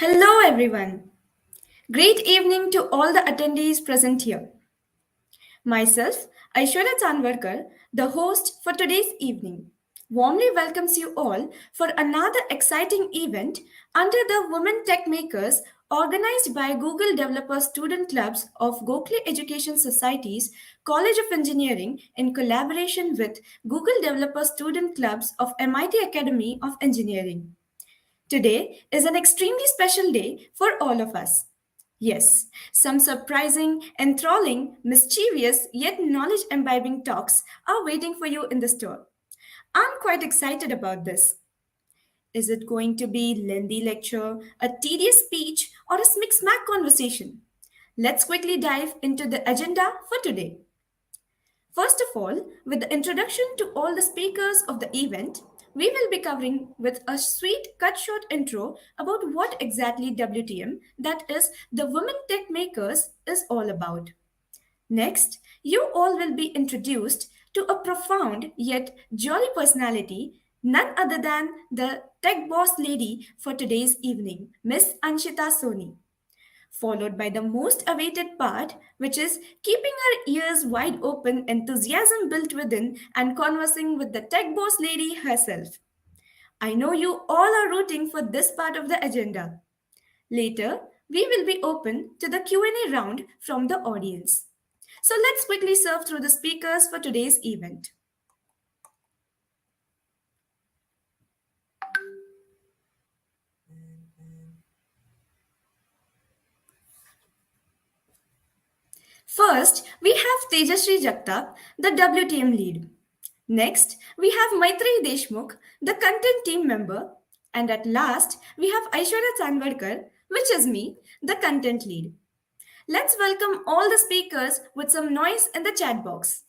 Hello, everyone. Great evening to all the attendees present here. Myself, Aishwarya Chanvarkar, the host for today's evening, warmly welcomes you all for another exciting event under the Women Tech Makers organized by Google Developer Student Clubs of Gokhale Education Society's College of Engineering in collaboration with Google Developer Student Clubs of MIT Academy of Engineering. Today is an extremely special day for all of us. Yes, some surprising, enthralling, mischievous, yet knowledge imbibing talks are waiting for you in the store. I'm quite excited about this. Is it going to be lengthy lecture, a tedious speech, or a smack conversation? Let's quickly dive into the agenda for today. First of all, with the introduction to all the speakers of the event, we will be covering with a sweet cut short intro about what exactly WTM, that is the Women Tech Makers, is all about. Next, you all will be introduced to a profound yet jolly personality, none other than the tech boss lady for today's evening, Ms Anshita Soni, followed by the most awaited part, which is keeping our ears wide open, enthusiasm built within, and conversing with the tech boss lady herself. I know you all are rooting for this part of the agenda. Later, we will be open to the Q&A round from the audience. So let's quickly surf through the speakers for today's event. First, we have Tejashree Jagtap, the WTM lead. Next, we have Maitri Deshmukh, the content team member. And at last, we have Aishwarya Chanvarkar, which is me, the content lead. Let's welcome all the speakers with some noise in the chat box.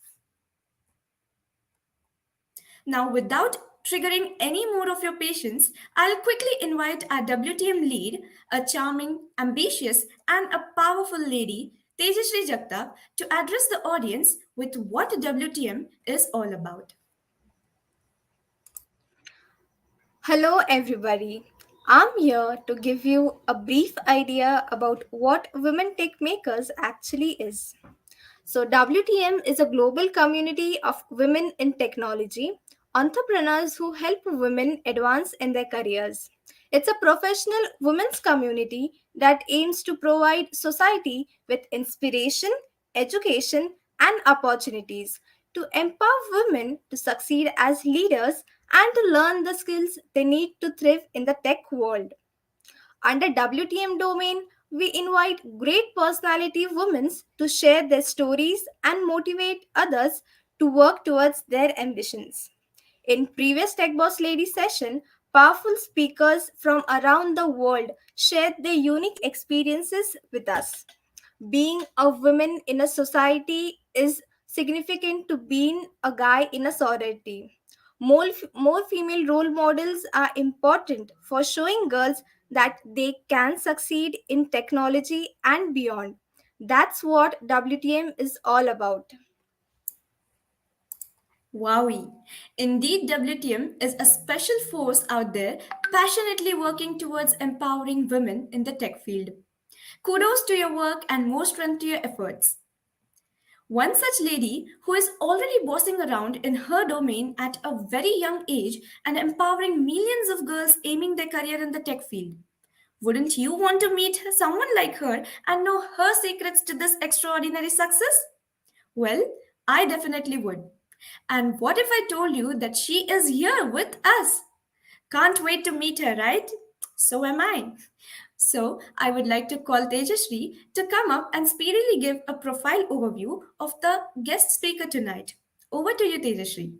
Now, without triggering any more of your patience, I'll quickly invite our WTM lead, a charming, ambitious, and a powerful lady, Tejashree Jagtap, to address the audience with what WTM is all about. Hello, everybody. I'm here to give you a brief idea about what Women Tech Makers actually is. So, WTM is a global community of women in technology, entrepreneurs who help women advance in their careers. It's a professional women's community that aims to provide society with inspiration, education, and opportunities to empower women to succeed as leaders and to learn the skills they need to thrive in the tech world. Under WTM domain, we invite great personality women to share their stories and motivate others to work towards their ambitions. In previous Tech Boss Lady session, powerful speakers from around the world shared their unique experiences with us. Being a woman in a society is significant to being a guy in a sorority. More female role models are important for showing girls that they can succeed in technology and beyond. That's what WTM is all about. Wowie. Indeed, WTM is a special force out there passionately working towards empowering women in the tech field. Kudos to your work and more strength to your efforts. One such lady who is already bossing around in her domain at a very young age and empowering millions of girls aiming their career in the tech field. Wouldn't you want to meet someone like her and know her secrets to this extraordinary success? Well, I definitely would. And what if I told you that she is here with us? Can't wait to meet her, right? So am I. So, I would like to call Tejashree to come up and speedily give a profile overview of the guest speaker tonight. Over to you, Tejashree.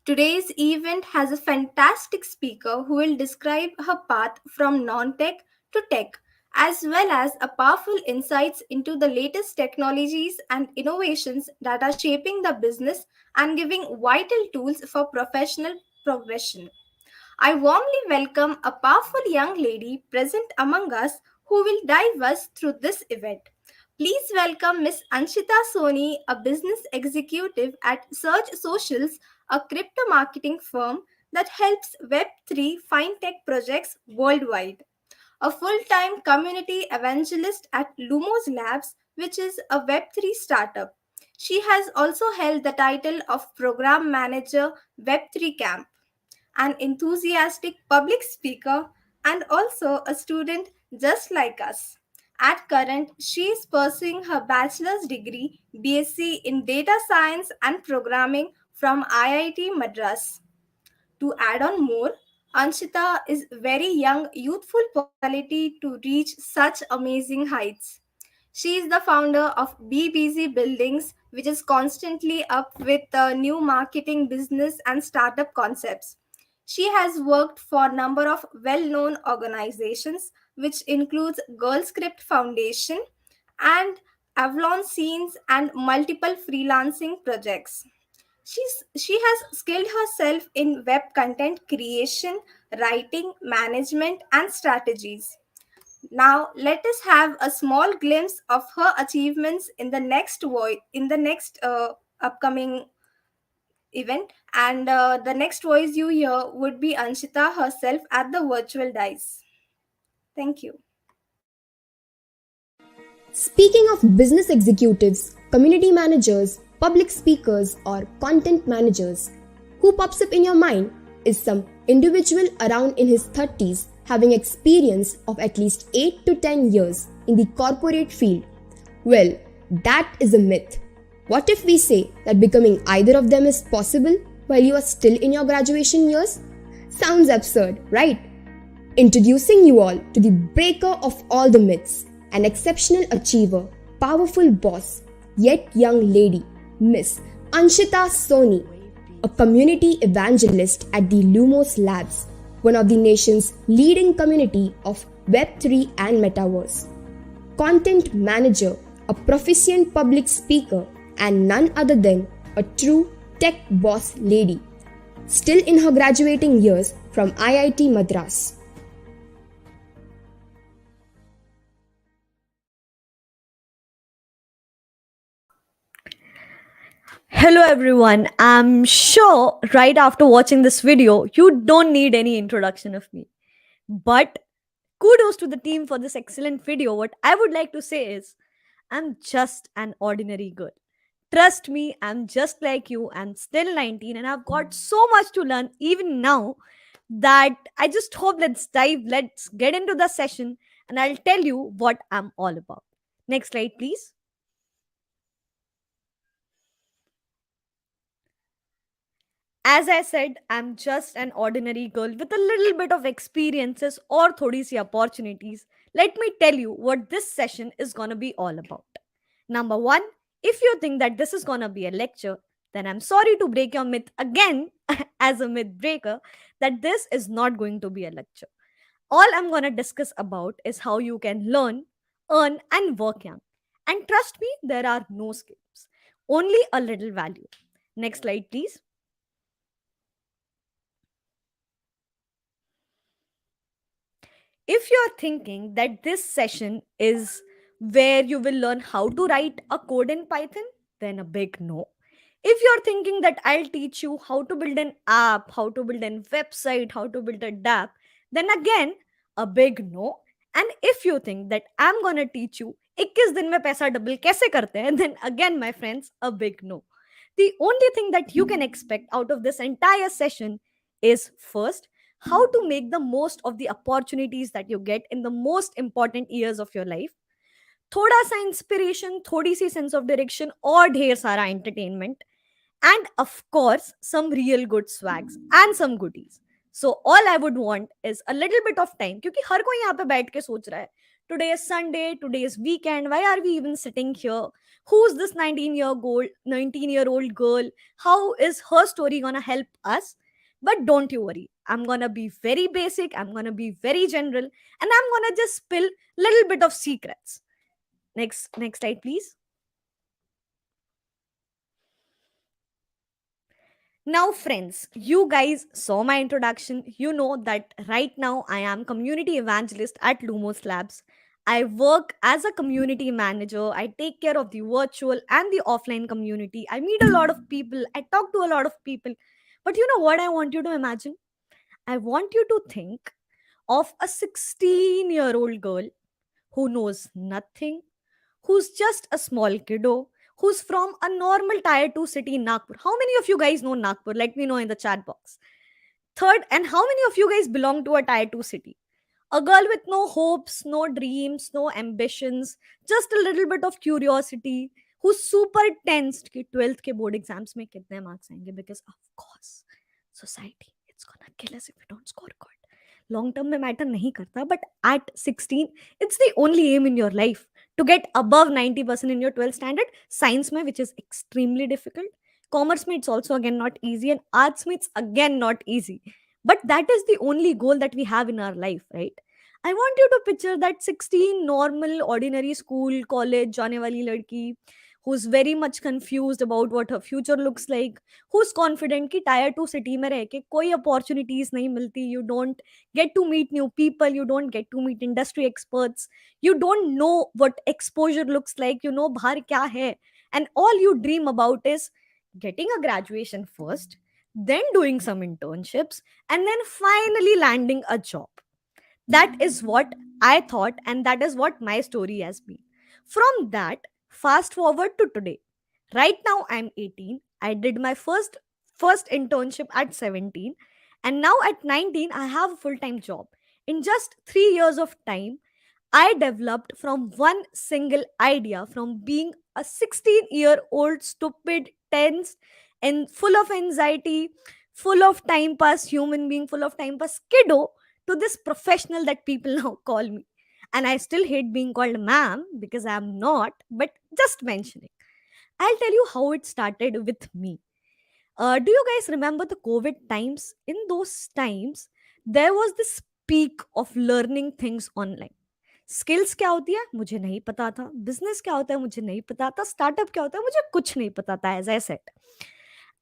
Today's event has a fantastic speaker who will describe her path from non tech to tech, as well as a powerful insights into the latest technologies and innovations that are shaping the business and giving vital tools for professional progression. I warmly welcome a powerful young lady present among us who will dive us through this event. Please welcome Ms Anshita Soni, a business executive at Search Socials, a crypto marketing firm that helps Web3 fintech projects worldwide. a full time community evangelist at Lumos Labs, which is a Web3 startup. She has also held the title of Program Manager Web3 Camp, an enthusiastic public speaker, and also a student just like us. At current, she is pursuing her bachelor's degree, BSc in Data Science and Programming from IIT Madras. To add on more, Anshita is very young, youthful quality to reach such amazing heights. She is the founder of BBZ Buildings, which is constantly up with new marketing, business, and startup concepts. She has worked for a number of well-known organizations, which includes Girl Script Foundation and Avalon Scenes and multiple freelancing projects. She has skilled herself in web content creation, writing, management, and strategies. Now, let us have a small glimpse of her achievements in the next upcoming event. And the next voice you hear would be Anshita herself at the virtual dice. Thank you. Speaking of business executives, community managers, public speakers, or content managers, who pops up in your mind is some individual around in his 30s having experience of at least 8 to 10 years in the corporate field. Well, that is a myth. What if we say that becoming either of them is possible while you are still in your graduation years? Sounds absurd, right? Introducing you all to the breaker of all the myths, an exceptional achiever, powerful boss, yet young lady, Ms Anshita Soni, a community evangelist at the Lumos Labs, one of the nation's leading community of Web3 and Metaverse. Content manager, a proficient public speaker, and none other than a true tech boss lady, still in her graduating years from IIT Madras. Hello everyone. I'm sure right after watching this video, you don't need any introduction of me. But kudos to the team for this excellent video. What I would like to say is, I'm just an ordinary girl. Trust me, I'm just like you. I'm still 19 and I've got so much to learn even now that I just hope let's get into the session and I'll tell you what I'm all about. Next slide, please. As I said, I'm just an ordinary girl with a little bit of experiences or thodi si opportunities. Let me tell you what this session is going to be all about. Number one, if you think that this is going to be a lecture, then I'm sorry to break your myth again as a myth breaker that this is not going to be a lecture. All I'm going to discuss about is how you can learn, earn, and work young. And trust me, there are no skips, only a little value. Next slide, please. If you're thinking that this session is where you will learn how to write a code in Python, then a big no. If you're thinking that I'll teach you how to build an app, how to build a website, how to build a DApp, then again, a big no. And if you think that I'm gonna teach you 21 दिन में पैसा double कैसे करते हैं, then again, my friends, a big no. The only thing that you can expect out of this entire session is first, how to make the most of the opportunities that you get in the most important years of your life. थोड़ा सा inspiration, थोड़ी सी sense of direction और ढेर सारा entertainment and of course some real good swags and some goodies. So all I would want is a little bit of time क्योंकि हर कोई यहाँ पे बैठ के सोच रहा है today is Sunday, today is weekend, why are we even sitting here, who's this 19-year-old girl, how is her story gonna help us? But don't you worry, I'm gonna be very basic, I'm gonna be very general, and I'm gonna just spill little bit of secrets. Next slide please. Now, friends, you guys saw my introduction. You know that right now I am community evangelist at Lumos Labs. I work as a community manager. I take care of the virtual and the offline community. I meet a lot of people. I talk to a lot of people. But you know what I want you to imagine? I want you to think of a 16-year-old girl who knows nothing, who's just a small kiddo, who's from a normal tier 2 city in Nagpur. How many of you guys know Nagpur? Let me know in the chat box. Third, and how many of you guys belong to a tier 2 city? A girl with no hopes, no dreams, no ambitions, just a little bit of curiosity, who's super tensed कि 12th के board exams में कितने marks आएंगे, because of course society, it's gonna kill us if we don't score good. Long term में matter नहीं करता, but at 16 it's the only aim in your life to get above 90% in your 12th standard. Science में, which is extremely difficult. Commerce में, it's also again not easy, and arts में, it's again not easy, but that is the only goal that we have in our life, right? I want you to picture that 16 normal ordinary school college जाने वाली लड़की who's very much confused about what her future looks like, who's confident कि tier 2 city में रह के कोई opportunities नहीं मिलती, you don't get to meet new people, you don't get to meet industry experts, you don't know what exposure looks like, you know बाहर क्या है, and all you dream about is getting a graduation first, then doing some internships, and then finally landing a job. That is what I thought, and that is what my story has been. From that, fast forward to today. Right now, I'm 18. I did my first internship at 17, and now at 19, I have a full time job. In just 3 years of time, I developed from one single idea, from being a 16-year-old stupid, tense, and full of anxiety, full of time pass human being, full of time pass kiddo, to this professional that people now call me. And I still hate being called ma'am because I'm not, but just mentioning. I'll tell you how it started with me. Do you guys remember the COVID times? In those times, there was this peak of learning things online. Skills क्या होती है मुझे नहीं पता था, business क्या होता है मुझे नहीं पता था, स्टार्टअप क्या होता है मुझे कुछ नहीं पता था. As I said,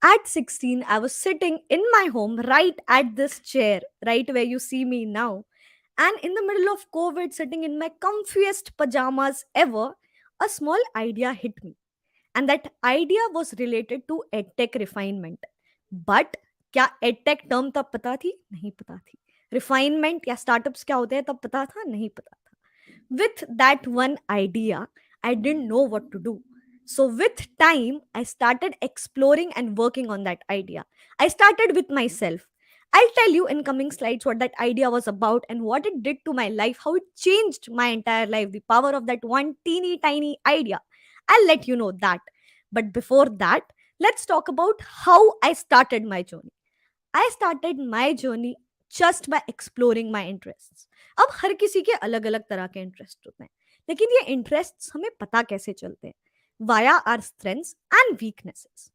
at 16 I was sitting in my home right at this chair right where you see me now, and in the middle of COVID, sitting in my comfiest pajamas ever, a small idea hit me, and that idea was related to edtech refinement. But क्या edtech term तब पता थी? नहीं पता थी. Refinement या startups क्या होते हैं तब पता था? नहीं पता था. With that one idea, I didn't know what to do. So, with time, I started exploring and working on that idea. I started with myself. I'll tell you in coming slides what that idea was about and what it did to my life, how it changed my entire life, the power of that one teeny tiny idea. I'll let you know that. But before that, let's talk about how I started my journey. I started my journey just by exploring my interests. अब हर किसी के अलग अलग तरह के interest होते हैं, लेकिन ये इंटरेस्ट्स हमें पता कैसे चलते हैं? Via our strengths and weaknesses.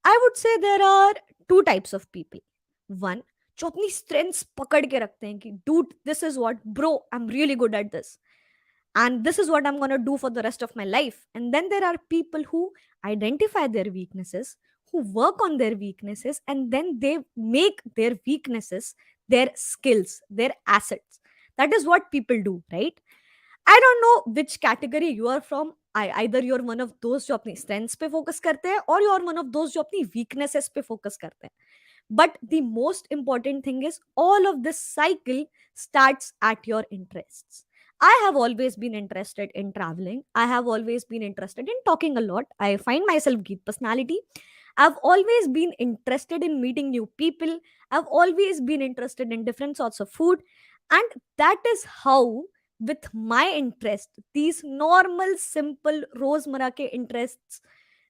I would say there are two types of people. One, जो अपनी strengths पकड़ के रखते हैं कि dude, this is what, bro, I'm really good at this, and this is what I'm going to do for the rest of my life. And then there are people who identify their weaknesses, who work on their weaknesses, and then they make their weaknesses their skills, their assets. That is what people do, right? I don't know which category you are from. Either you're one of those जो अपनी strengths पे focus करते हैं, or you're one of those जो अपनी weaknesses पे focus करते हैं. But the most important thing is all of this cycle starts at your interests. I have always been interested in traveling. I have always been interested in talking a lot. I find myself geek personality. I've always been interested in meeting new people. I've always been interested in different sorts of food. And that is how, with my interest, these normal, simple, Rosemara ke interests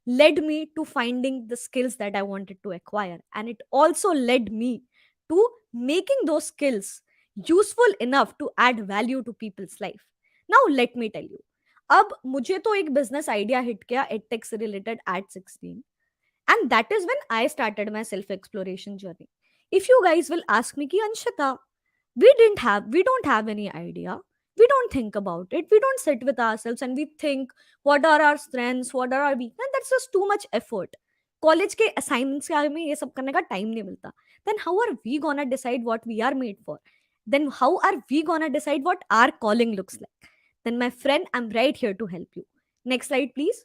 led me to finding the skills that I wanted to acquire. And it also led me to making those skills useful enough to add value to people's life. Now, let me tell you. अब मुझे तो एक business idea hit किया edtech से related eight 16, and that is when I started my self exploration journey. If you guys will ask me ki Anshita, we don't have any idea, we don't think about it, we don't sit with ourselves and we think what are our strengths, what are our weaknesses, that's just too much effort. College के assignments के आगे में ये सब करने का time नहीं मिलता. Then how are we gonna decide what we are made for? Then how are we gonna decide what are calling looks like? Then my friend, I am right here to help you. Next slide please.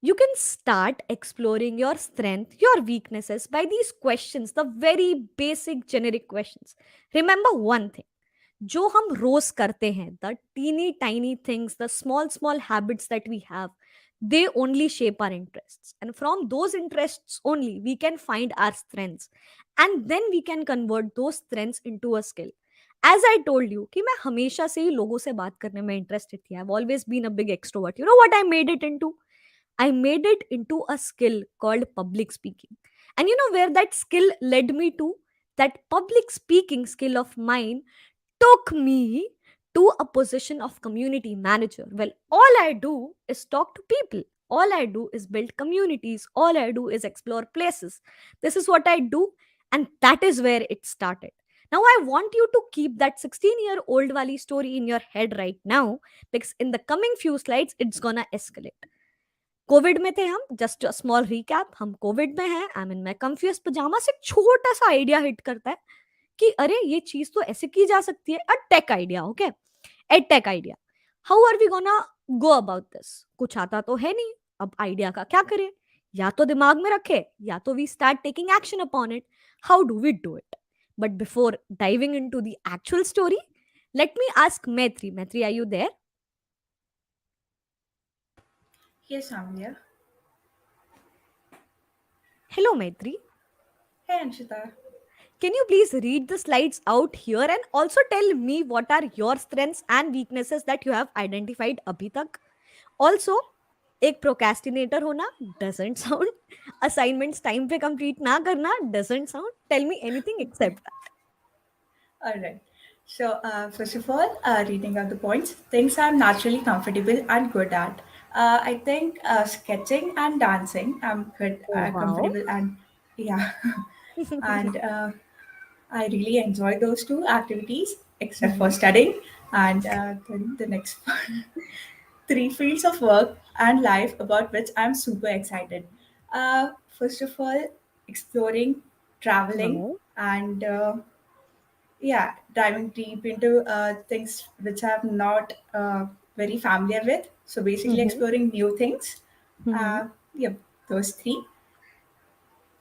You can start exploring your strength, your weaknesses by these questions, the very basic generic questions. Remember one thing, जो हम रोज करते हैं, the teeny tiny things, the small habits that we have, they only shape our interests, and from those interests only we can find our strengths, and then we can convert those strengths into a skill. As I told you कि मैं हमेशा से ही लोगों से बात करने में interested थी. I've always been a big extrovert. You know what I made it into? I made it into a skill called public speaking. And you know where that skill led me to? That public speaking skill of mine took me to a position of community manager. Well, all I do is talk to people. All I do is build communities. All I do is explore places. This is what I do, and that is where it started. Now, I want you to keep that 16-year-old Wali story in your head right now, because in the coming few slides, it's gonna escalate. Covid में थे हम, just small recap, हम Covid में हैं, I mean मैं confuse पजामा से छोटा सा आइडिया हिट करता है कि अरे ये चीज तो ऐसे की जा सकती है, a tech idea. Okay, a tech idea. How are we gonna go about this? कुछ आता तो है नहीं, अब आइडिया का क्या करें? या तो दिमाग में रखे, या तो we start taking action upon it. How do we do it? But before diving into the actual story, let me ask Maitri. Maitri, are you there? Yes, I'm here. Hello Maitri. Hey, Anshita. Can you please read the slides out here and also tell me what are your strengths and weaknesses that you have identified अभी तक? Also, एक procrastinator होना doesn't sound, assignments time पे complete ना करना doesn't sound. Tell me anything except that. All right. So, first of all, reading out the points, things I'm naturally comfortable and good at. I think sketching and dancing, I'm good, Oh wow. comfortable, and yeah, and I really enjoy those two activities, except for Mhm. studying. And then the next three fields of work and life about which I'm super excited. First of all, exploring, traveling, Wow. and yeah, diving deep into things which I'm not very familiar with. So basically, Mhm. exploring new things. Mhm. Uh, yep, those three.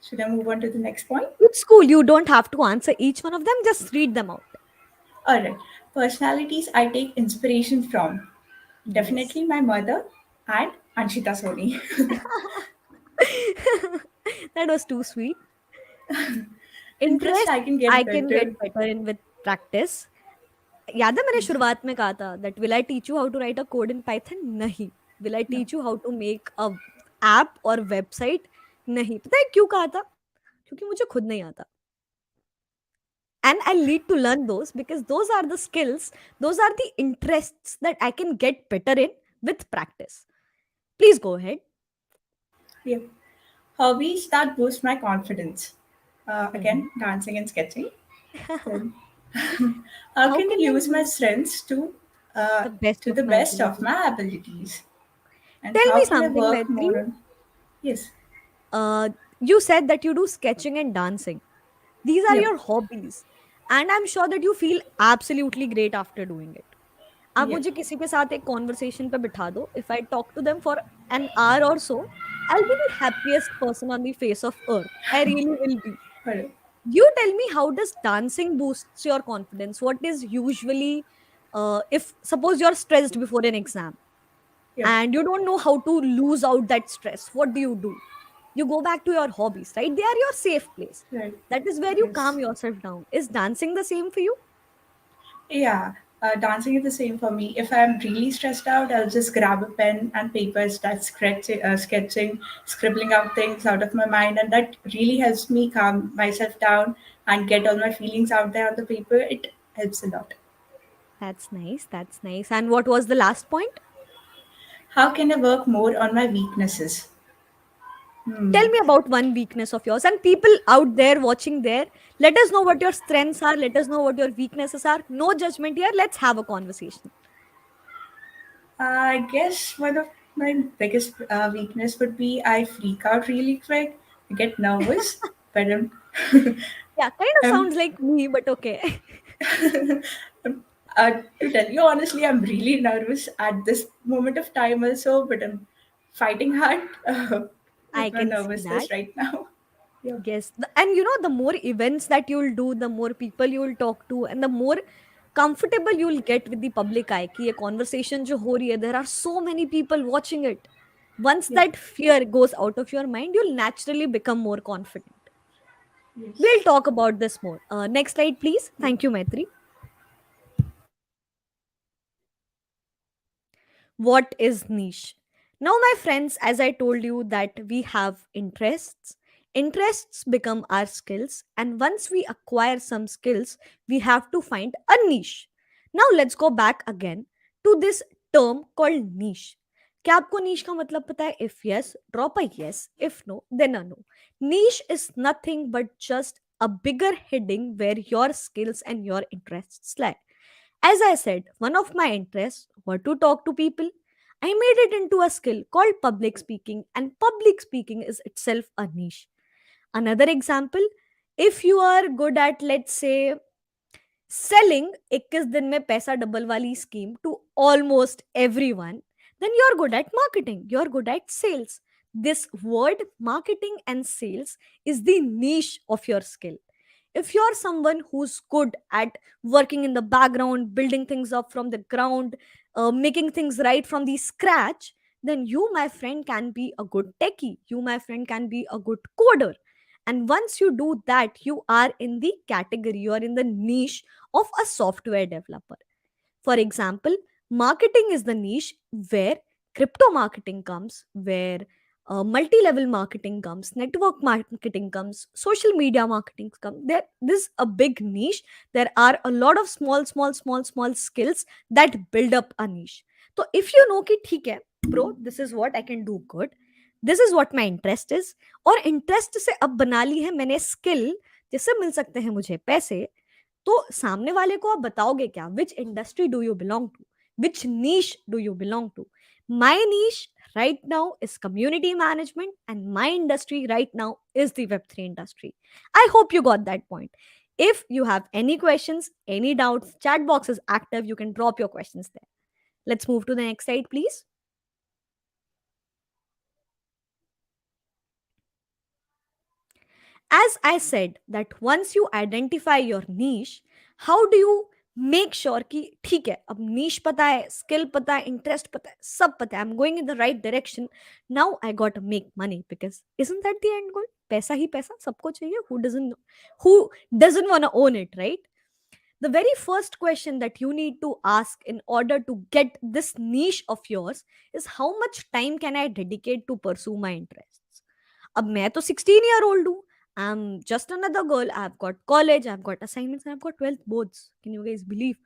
Should I move on to the next point? It's cool. You don't have to answer each one of them. Just read them out. All right. Personalities I take inspiration from. Yes. Definitely my mother and Anshita Soni. That was too sweet. Interest Interest I can I get can get better. better in with practice. याद है मैंने शुरुआत में कहा था that will I teach you how to write a code in Python? नहीं. Will I No. Teach you how to make a app और website? नहीं. पता है क्यों कहा था? क्योंकि मुझे खुद नहीं आता. And I need to learn those because those are the skills, those are the interests that I can get better in with practice. Please go ahead. Yeah. Hobbies that boost my confidence. Again, Mhm. dancing and sketching. Then, how How can I can I use my use strengths uh, the best to of the my best of ability? my abilities? And Tell how me can I something, work Maitri. more on? Yes. Uh, you said that you do sketching and dancing. These are Yep. your hobbies. And I'm sure that you feel absolutely great after doing it. आप Yep. मुझे किसी के साथ एक conversation पे बिठा दो. If I talk to them for an hour or so, I'll be the happiest person on the face of earth. I really will be. Alright. You tell me, how does dancing boosts your confidence? What is usually, if suppose you're stressed before an exam Yep. and you don't know how to lose out that stress, what do? You go back to your hobbies, right? They are your safe place. Right. That is where you calm Yes. yourself down. Is dancing the same for you? Yeah. Dancing is the same for me. If I'm really stressed out, I'll just grab a pen and paper, start sketching, scribbling out things out of my mind, and that really helps me calm myself down and get all my feelings out there on the paper. It helps a lot. That's nice. That's nice. And what was the last point? How can I work more on my weaknesses? Tell Hmm. me about one weakness of yours. And people out there watching there, let us know what your strengths are. Let us know what your weaknesses are. No judgment here. Let's have a conversation. I guess one of my biggest weakness would be I freak out really quick. I get nervous, but Yeah, kind of I'm sounds like me, but okay. to tell you honestly, I'm really nervous at this moment of time also, but I'm fighting hard I with my can see that. nervousness right now. Yeah. Yes. And the more events that you'll do, the more people you'll talk to, and the more comfortable you'll get with the public eye. कि ये conversation जो हो रही है, there are so many people watching it. Once Yeah. that fear goes out of your mind, you'll naturally become more confident. Yes. We'll talk about this more. Next slide, please. Yeah. Thank you, Maitri. What is niche? Now, my friends, as I told you that we have interests become our skills, and once we acquire some skills, we have to find a niche. Now let's go back again to this term called niche. क्या आपको niche का मतलब पता है? If yes, drop a yes. If no, then a no. Niche is nothing but just a bigger heading where your skills and your interests lie. As I said, one of my interests were to talk to people. I made it into a skill called public speaking, and public speaking is itself a niche. Another example, if you are good at, let's say, selling 21 दिन में पैसा double वाली scheme to almost everyone, then you're good at marketing, you're good at sales. This word marketing and sales is the niche of your skill. If you're someone who's good at working in the background, building things up from the ground, making things right from the scratch, then you, my friend, can be a good techie. You, my friend, can be a good coder. And once you do that, you are in the category, you are in the niche of a software developer. For example, marketing is the niche where crypto marketing comes, where multi level marketing comes, network marketing comes, social media marketing comes. This is a big niche. There are a lot of small skills that build up a niche. So if you know कि ठीक है, bro, this is what I can do good, this is what my interest is, और interest से अब बना ली है मैंने skill जिससे मिल सकते हैं मुझे पैसे, तो सामने वाले को आप बताओगे क्या? Which industry do you belong to? Which niche do you belong to? My niche right now is community management, and my industry right now is the web3 industry. I hope you got that point. If you have any questions, any doubts, chat box is active, you can drop your questions there. Let's move to the next slide, please. As I said, that once you identify your niche, how do you make sure कि ठीक है, अब niche पता है, skill पता है, interest पता है, सब पता है, I'm going in the right direction. Now I got to make money, because isn't that the end goal? पैसा ही पैसा सबको चाहिए. Who doesn't want to own it, right? The very first question that you need to ask in order to get this niche of yours is, how much time can I dedicate to pursue my interests? अब मैं तो 16-year-old हूँ. I'm just another girl. I've got college, I've got assignments, and I've got 12th boards. Can you guys believe?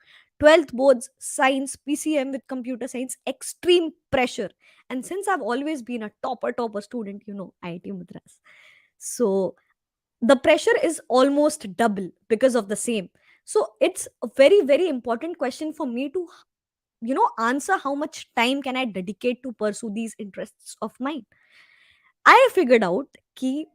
12th boards, science, PCM with computer science, extreme pressure. And since I've always been a topper student, IIT Madras. So the pressure is almost double because of the same. So it's a very, very important question for me to, answer how much time can I dedicate to pursue these interests of mine. I figured out कि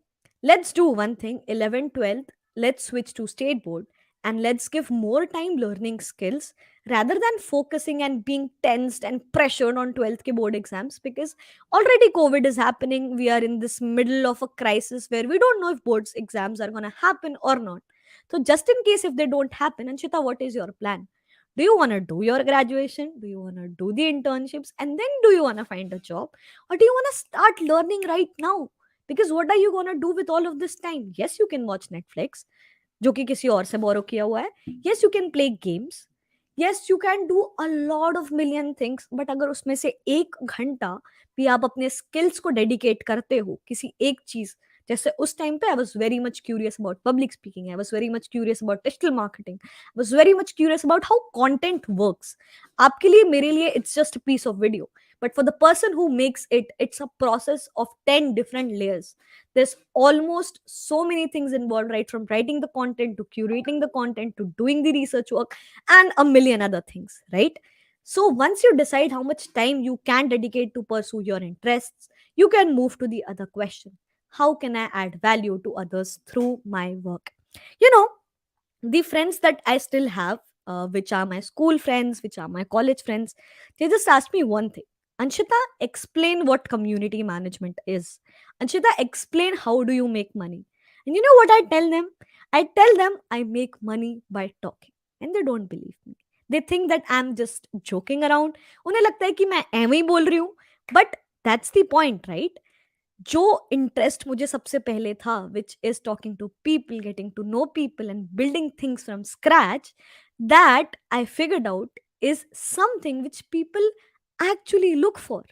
let's do one thing, 11th, 12th, let's switch to state board, and let's give more time learning skills rather than focusing and being tensed and pressured on 12th ke board exams, because already COVID is happening. We are in this middle of a crisis where we don't know if boards exams are going to happen or not. So just in case if they don't happen, Anshita, what is your plan? Do you want to do your graduation? Do you want to do the internships? And then do you want to find a job? Or do you want to start learning right now? Because what are you going to do with all of this time? Yes, you can watch Netflix, जो कि किसी और से बोरो किया हुआ है. Yes, you can play games. Yes, you can do a lot of million things. But अगर उसमें से 1 घंटा भी आप अपने skills को dedicate करते हो किसी एक चीज, जैसे उस टाइम पे I was very much curious about public speaking, I was very much curious about digital marketing, I was very much curious about how content works. आपके लिए, मेरे लिए, it's just a piece of video. But for the person who makes it, it's a process of 10 different layers. There's almost so many things involved, right from writing the content to curating the content to doing the research work and a million other things, right? So once you decide how much time you can dedicate to pursue your interests, you can move to the other question. How can I add value to others through my work? You know, the friends that I still have, which are my school friends, which are my college friends, they just asked me one thing. Anshita, explain what community management is. Anshita, explain how do you make money. And you know what I tell them? I tell them I make money by talking. And they don't believe me. They think that I'm just joking around. उन्हें लगता है कि मैं ऐਵੇਂ ही बोल रही हूँ. But that's the point, right? जो interest मुझे सबसे पहले था, which is talking to people, getting to know people and building things from scratch, that I figured out is something which people actually look for.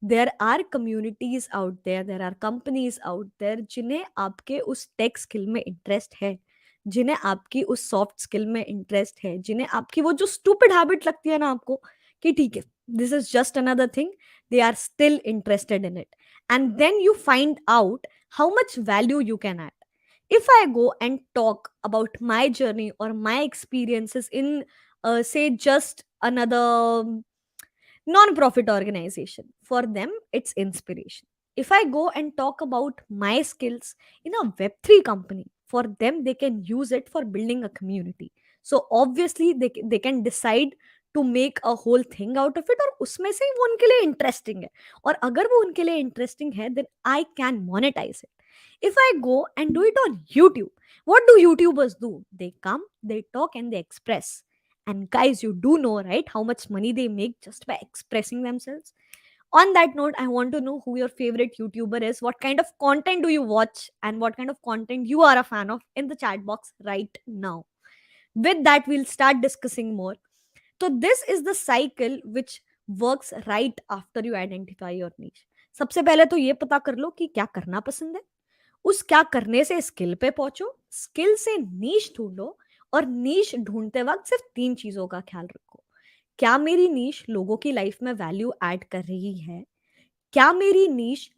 There are communities out there, there are companies out there जिन्हें आपके उस tech skill में interest है, जिन्हें आपकी उस soft skill में interest है, जिन्हें आपकी वो जो स्टूपिड हैबिट लगती है ना आपको कि ठीक है, this is just another thing, they are still interested in it. And then you find out how much value you can add. If I go and talk about my journey or my experiences in say just another non-profit organization, for them it's inspiration. If I go and talk about my skills in a web3 company, for them they can use it for building a community. So obviously they can decide to make a whole thing out of it, और उसमें से वो उनके लिए interesting है, और अगर वो उनके लिए इंटरेस्टिंग है then I can monetize it. If I go and do it on YouTube, what do YouTubers do? They come, they talk, and they express. And guys, you do know, right, how much money they make just by expressing themselves? On that note, I want to know who your favorite YouTuber is, what kind of content do you watch, and what kind of content you are a fan of in the chat box right now. With that, we'll start discussing more. So, this is the cycle which works right after you identify your niche. सबसे पहले तो ये पता कर लो कि क्या करना पसंद है, उस क्या करने से स्किल पे पहुंचो, स्किल से नीश ढूंढो, और नीश ढूंढते वक्त सिर्फ 3 चीजों का ख्याल रखो. क्या मेरी नीश लोगों की लाइफ में वैल्यू ऐड कर रही है? क्या मेरी नीश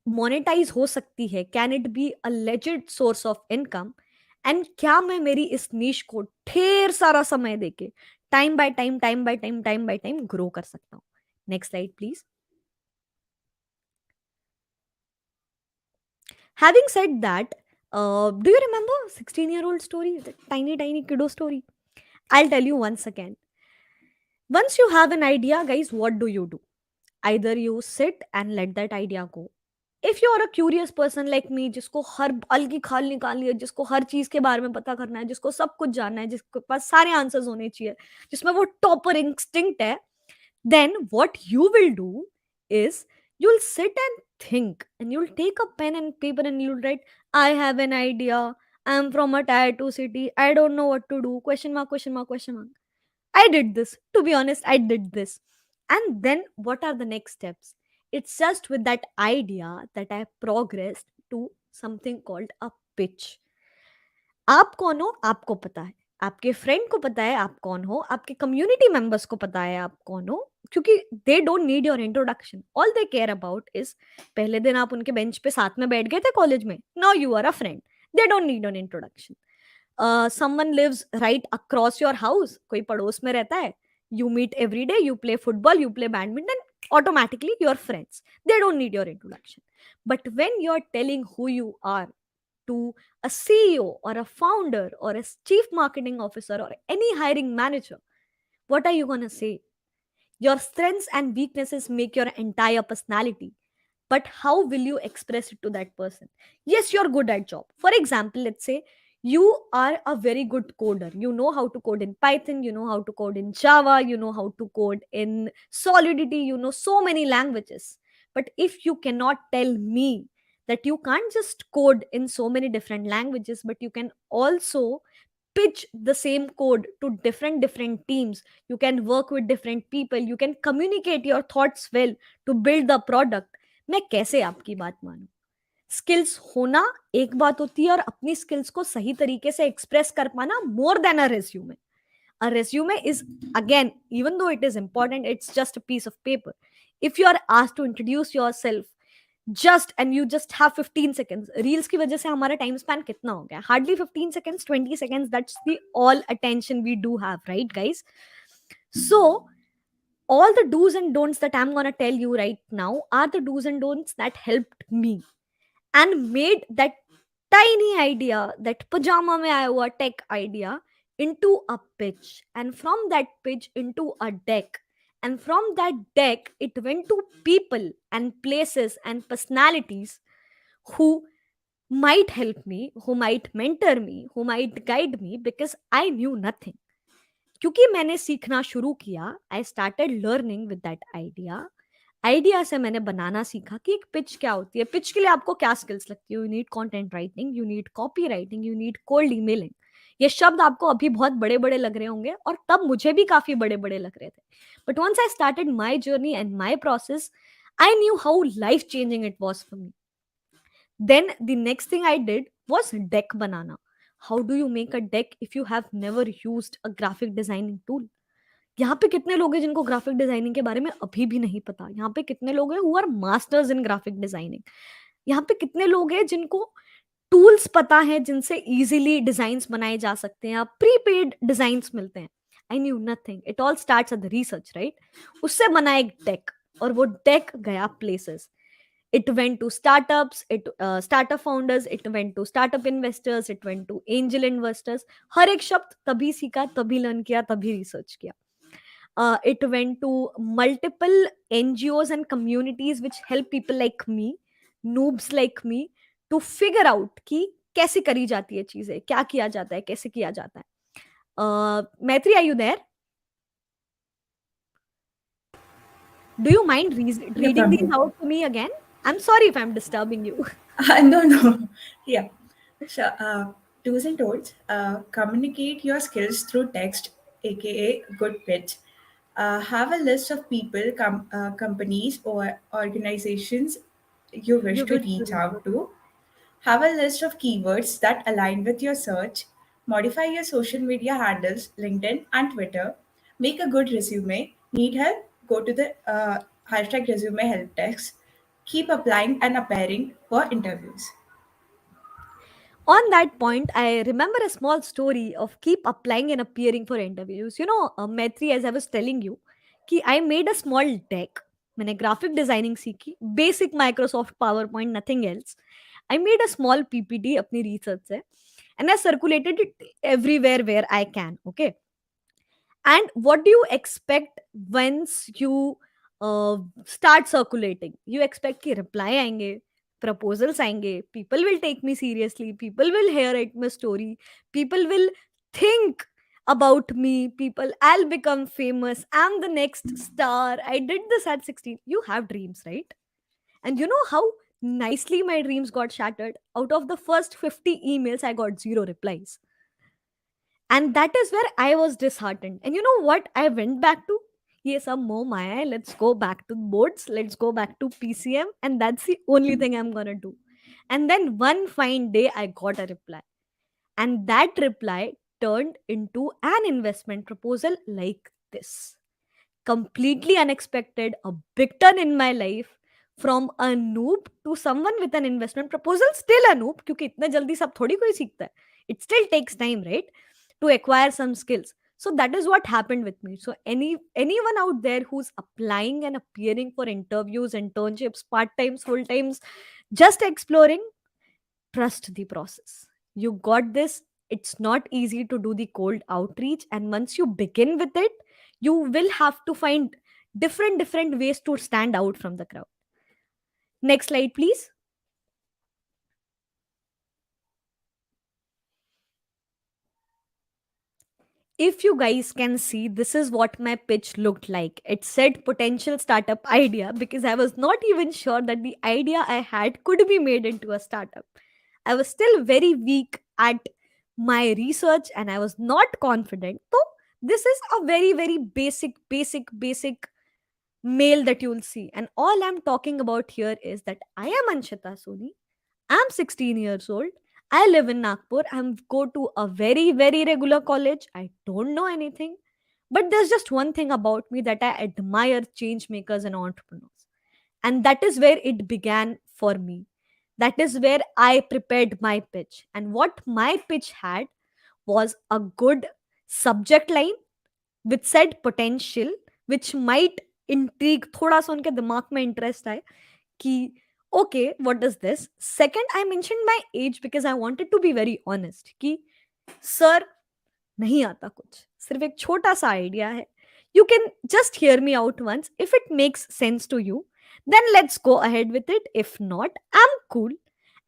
मोनेटाइज हो सकती है? Can it be a legit source of income? And क्या मैं मेरी इस नीश को ढेर सारा समय देके time by time time by time time by time grow कर सकता हूँ? Next slide please. Having said that, do you remember 16-year-old story, the tiny kiddo story? I'll tell you once again. Once you have an idea, guys, what do? Either you sit and let that idea go. If you are a curious person like me, जिसको हर पल की खाल निकालनी है, जिसको हर चीज के बारे में पता करना है, जिसको सब कुछ जानना है, जिसके पास सारे आंसर्स होने चाहिए, जिसमें वो टॉपर इंस्टिंक्ट है, then what you will do is you'll sit and think, and you'll take a pen and paper and you'll write, I have an idea, I'm from a tier 2 city, I don't know what to do, question mark, question mark, question mark. I did this, to be honest, I did this. And then what are the next steps? It's just with that idea that I progressed to something called a pitch. आप कौन हो आपको पता है, आपके friend को पता है आप कौन हो, आपके कम्युनिटी मेंबर्स को पता है आप कौन हो, क्योंकि दे don't need your introduction. All they care about is, पहले दिन आप उनके बेंच पे साथ में बैठ गए थे कॉलेज में, now you are a friend. They don't need your introduction. Someone lives right across your house, कोई पड़ोस में रहता है, you meet every day, you play football, you play badminton, automatically you're friends. They don't need your introduction. But when you're telling who you are to a CEO or a founder or a chief marketing officer or any hiring manager, what are you going to say? Your strengths and weaknesses make your entire personality. But how will you express it to that person? Yes, you're good at job. For example, let's say you are a very good coder. You know how to code in Python, you know how to code in Java, you know how to code in Solidity, you know so many languages. But if you cannot tell me that you can't just code in so many different languages, but you can also pitch the same code to different teams, you can work with different people, you can communicate your thoughts well to build the product, मैं कैसे आपकी बात मानूं? Skills होना एक बात होती है, और अपनी स्किल्स को सही तरीके से एक्सप्रेस कर पाना more than a resume. A resume is, again, even though it is important, it's just a piece of paper. If you are asked to introduce yourself, just and you just have 15 seconds, reels की वजह से हमारा time span कितना हो गया? Hardly 15 seconds, 20 seconds, that's the all attention we do have, right guys? So all the do's and don'ts that I'm going to tell you right now are the do's and don'ts that helped me and made that tiny idea, that pajama mein aaya hua tech idea, into a pitch, and from that pitch into a deck, And from that deck, it went to people and places and personalities who might help me, who might mentor me, who might guide me, because I knew nothing. क्योंकि मैंने सीखना शुरू किया, I started learning with that idea से मैंने बनाना सीखा कि एक पिच क्या होती है, पिच के लिए आपको क्या स्किल्स लगती है. You need content writing, you need copy writing, you need cold emailing. ये शब्द आपको अभी बहुत बड़े बड़े लग रहे होंगे, और तब मुझे भी काफी बड़े बड़े लग रहे थे. But once I started my journey and my process, I knew how life changing it was for me. Then the next thing I did was deck banana. How do you make a deck if you have never used a graphic designing tool? यहाँ पे कितने लोग हैं जिनको graphic designing के बारे में अभी भी नहीं पता? यहाँ पे कितने लोग हैं who are masters in graphic designing? यहाँ पे कितने लोग हैं जिनको टूल्स पता है जिनसे इजीली डिजाइन्स बनाए जा सकते हैं, प्रीपेड डिजाइन्स मिलते हैं? I knew nothing. It all starts at the research, right? उससे बना एक डेक, और वो डेक गया places. It went to startups, startup founders, it went to startup investors, it went to angel investors. हर एक शब्द तभी सीखा, तभी लर्न किया, तभी रिसर्च किया. It went to multiple NGOs and communities which help people like me, noobs like me, to figure out कि कैसे करी जाती है चीजें, क्या किया जाता है, कैसे किया जाता है. Maitri, are you there? Do you mind reading these out to me again? I'm sorry if I'm disturbing you. No. Yeah. So, do's and don'ts. Communicate your skills through text, aka good pitch. Have a list of people, companies, or organizations you wish You to wish to reach read. out to. Have a list of keywords that align with your search. Modify your social media handles, LinkedIn and Twitter. Make a good resume. Need help? Go to the hashtag resume help desk. Keep applying and appearing for interviews. On that point, I remember a small story of keep applying and appearing for interviews. Maitri, as I was telling you, कि I made a small deck. मैंने graphic designing सीखी, basic Microsoft PowerPoint, nothing else. I made a small PPT अपनी research से, and I circulated it everywhere where I can. Okay. And what do you expect once you start circulating? You expect कि reply आएंगे, proposals आएंगे, people will take me seriously, people will hear it my story, people will think about me, people, I'll become famous, I'm the next star, I did this at 16. You have dreams, right? And you know how nicely my dreams got shattered? Out of the first 50 emails, I got zero replies. And that is where I was disheartened. And you know what I went back to? Yes, some more Maya. Let's go back to boards. Let's go back to PCM. And that's the only thing I'm going to do. And then one fine day, I got a reply. And that reply turned into an investment proposal like this. Completely unexpected, a big turn in my life, from a noob to someone with an investment proposal. Still a noob, क्योंकि इतने जल्दी सब थोड़ी कोई सीखता है. It still takes time, right, to acquire some skills. So that is what happened with me. So anyone out there who's applying and appearing for interviews, internships, part times, full times, just exploring, trust the process. You got this. It's not easy to do the cold outreach, and once you begin with it, you will have to find different ways to stand out from the crowd. Next slide, please. If you guys can see, this is what my pitch looked like. It said potential startup idea because I was not even sure that the idea I had could be made into a startup. I was still very weak at my research and I was not confident. So, this is a very basic mail that you'll see. And all I'm talking about here is that I am Anshita Soni. I'm 16 years old. I live in Nagpur. I go to a very regular college. I don't know anything. But there's just one thing about me that I admire change makers and entrepreneurs. And that is where it began for me. That is where I prepared my pitch. And what my pitch had was a good subject line which said potential, which might intrigue, थोड़ा सा उनके दिमाग में interest आए कि okay, what is this? Second, I mentioned my age because I wanted to be very honest कि sir नहीं आता कुछ, सिर्फ एक छोटा सा आइडिया है. You can just hear me out once. If it makes sense to you, then let's go ahead with it. If not, I'm cool.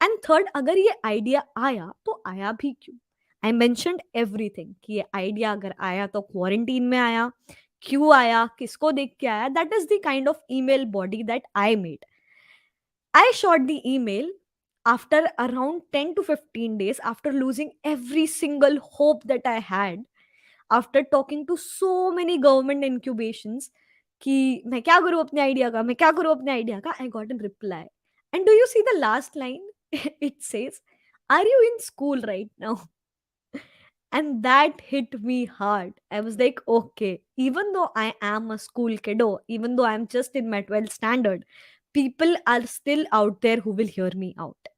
And third, अगर ये idea आया तो आया भी क्यों? I mentioned everything कि ये idea अगर आया तो quarantine में आया, क्यों आया, किसको देख के आया. That is the kind of email body that I made. I shot the email after around 10 to 15 days, after losing every single hope that I had, after talking to so many government incubations कि मैं क्या करूँ अपने idea का, मैं क्या करूँ अपने आइडिया का, I got a reply. And do you see the last line? It says, "Are you in school right now?" And that hit me hard. I was like, okay, even though I am a school kiddo, even though I'm just in my 12th standard, people are still out there who will hear me out.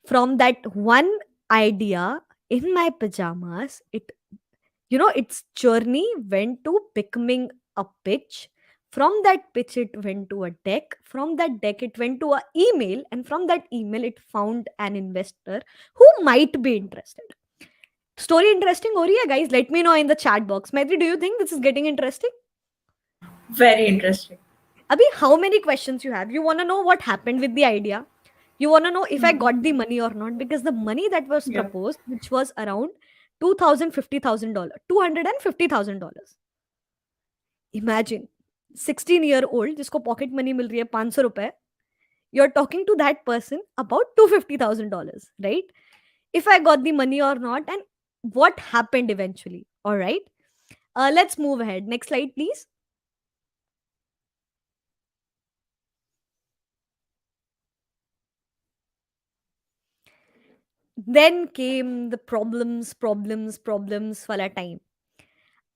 From that one idea in my pajamas, its journey went to becoming a pitch. From that pitch, it went to a deck. From that deck, it went to a email. And from that email, it found an investor who might be interested. Story interesting हो रही है guys? Let me know in the chat box. Maitri, do you think this is getting interesting? Very interesting. Abhi, how many questions you have? You want to know what happened with the idea? You want to know if I got the money or not? Because the money that was Yeah. proposed, which was around $250,000, $250,000. Imagine 16-year-old जिसको pocket money मिल रही है 500 रुपए. You're talking to that person about $250,000, right? If I got the money or not, and what happened eventually. All right. Let's move ahead. Next slide, please. Then came the problems wala time.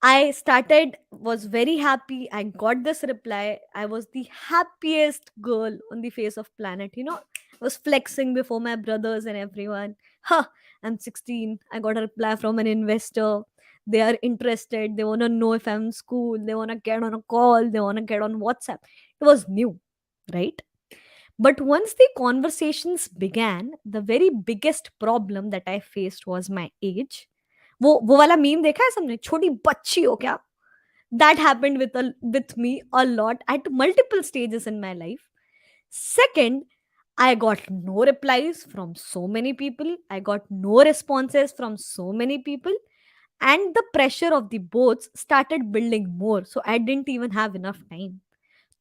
I started, was very happy. I got this reply. I was the happiest girl on the face of planet. I was flexing before my brothers and everyone. Ha! I'm 16. I got a reply from an investor. They are interested. They want to know if I'm in school. They want to get on a call. They want to get on WhatsApp. It was new, right? But once the conversations began, the very biggest problem that I faced was my age. वो वाला meme देखा है सबने, छोटी बच्ची हो क्या? That happened with me a lot at multiple stages in my life. Second, I got no replies from so many people. I got no responses from so many people. And the pressure of the boats started building more. So I didn't even have enough time.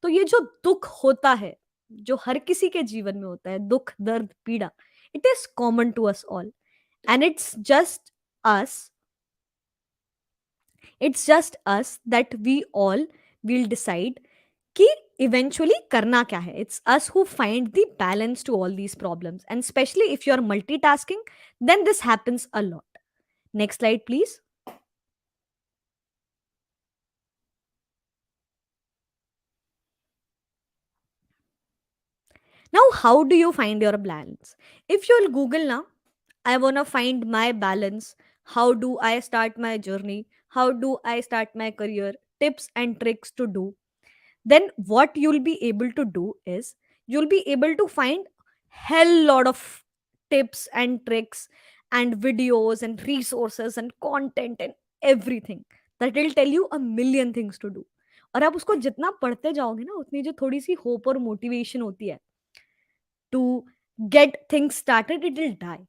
तो ये जो दुख होता है, जो हर किसी के जीवन में होता है, दुख, दर्द, पीड़ा, it is common to us all. And us it's just us that we all will decide कि eventually करना क्या है. It's us who find the balance to all these problems. And especially if you're multitasking, then this happens a lot. Next slide, please. Now, how do you find your balance? If you'll Google now, I want to find my balance. How do I start my journey? How do I start my career? Tips and tricks to do. Then what you'll be able to do is you'll be able to find hell lot of tips and tricks and videos and resources and content and everything that will tell you a million things to do. और आप उसको जितना पढ़ते जाओगे ना, उतनी जो थोड़ी सी होप और मोटिवेशन होती है to get things started, it will die.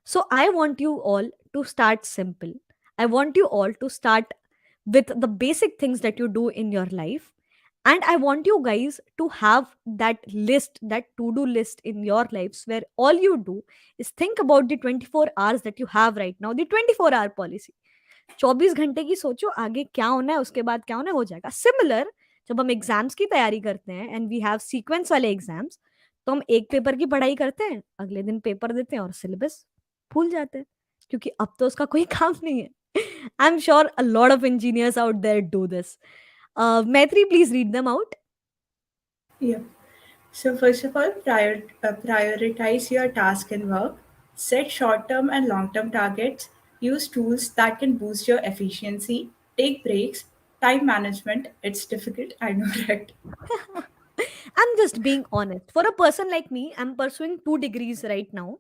So I want you all to start simple. I want you all to start with the basic things that you do in your life. And I want you guys to have that list, that to do list in your lives where all you do is think about the 24 hours that you have right now, the 24-hour policy. 24 घंटे की सोचो आगे क्या होना है, उसके बाद क्या होना है, हो जाएगा. सिमिलर जब हम एग्जाम्स की तैयारी करते हैं एंड वी हैव सीक्वेंस वाले एग्जाम्स, तो हम एक पेपर की पढ़ाई करते हैं, अगले दिन पेपर देते हैं और सिलेबस भूल जाते हैं क्योंकि अब तो उसका कोई काम नहीं है. I am sure a lot of engineers out there do this. Maitri, please read them out. Yeah. So first of all, prioritize your task and work. Set short-term and long-term targets. Use tools that can boost your efficiency. Take breaks. Time management. It's difficult, I know, right? I'm just being honest. For a person like me, I'm pursuing 2 degrees right now.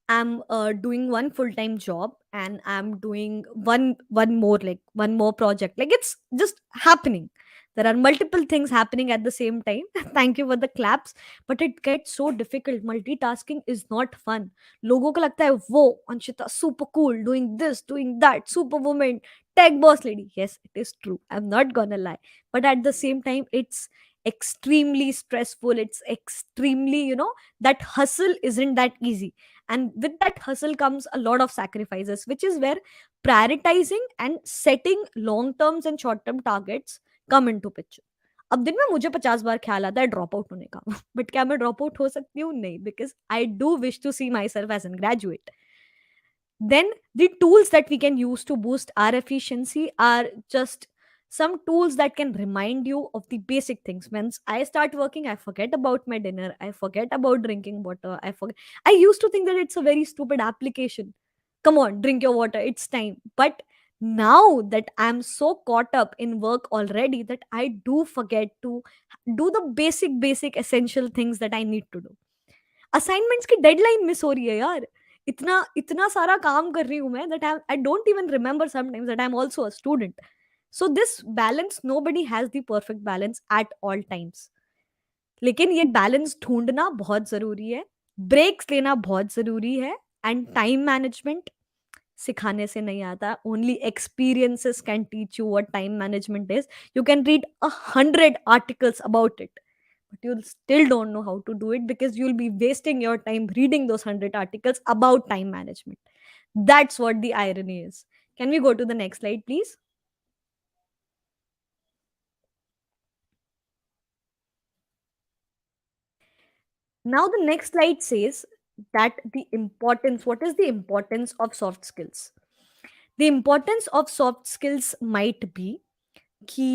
I'm doing one full time job, and I'm doing one more project. Like, it's just happening. There are multiple things happening at the same time. Thank you for the claps. But it gets so difficult. Multitasking is not fun. लोगों को लगता है वो Anshita super cool, doing this, doing that, superwoman, tech boss lady. Yes, it is true. I'm not gonna lie. But at the same time, it's extremely stressful. It's extremely, that hustle isn't that easy, and with that hustle comes a lot of sacrifices, which is where prioritizing and setting long terms and short term targets come into picture. अब दिन में मुझे 50 बार ख्याल आता है drop out होने का, but क्या मैं ड्रॉप आउट हो सकती हूँ? नहीं, because I do wish to see myself as a graduate. Then the tools that we can use to boost our efficiency are just some tools that can remind you of the basic things. Once I start working, I forget about my dinner, I forget about drinking water, I used to think that it's a very stupid application. Come on, drink your water, it's time. But now that I'm so caught up in work already, that I do forget to do the basic essential things that I need to do. Assignments की deadline miss हो रही है यार. इतना इतना सारा काम कर रही हूँ मैं, that I don't even remember sometimes that I am also a student. So this balance, nobody has the perfect balance at all times. लेकिन ये बैलेंस ढूंढना बहुत जरूरी है. ब्रेक्स लेना बहुत जरूरी है. एंड टाइम मैनेजमेंट सिखाने से नहीं आता. Only experiences can teach you what time management is. You can read 100 articles about it, but you'll still don't know how to do it, because you'll be wasting your time reading those 100 articles about time management. That's what the irony is. Can we go to the next slide, please? Now the next slide says that the importance, what is the importance of soft skills? The importance of soft skills might be कि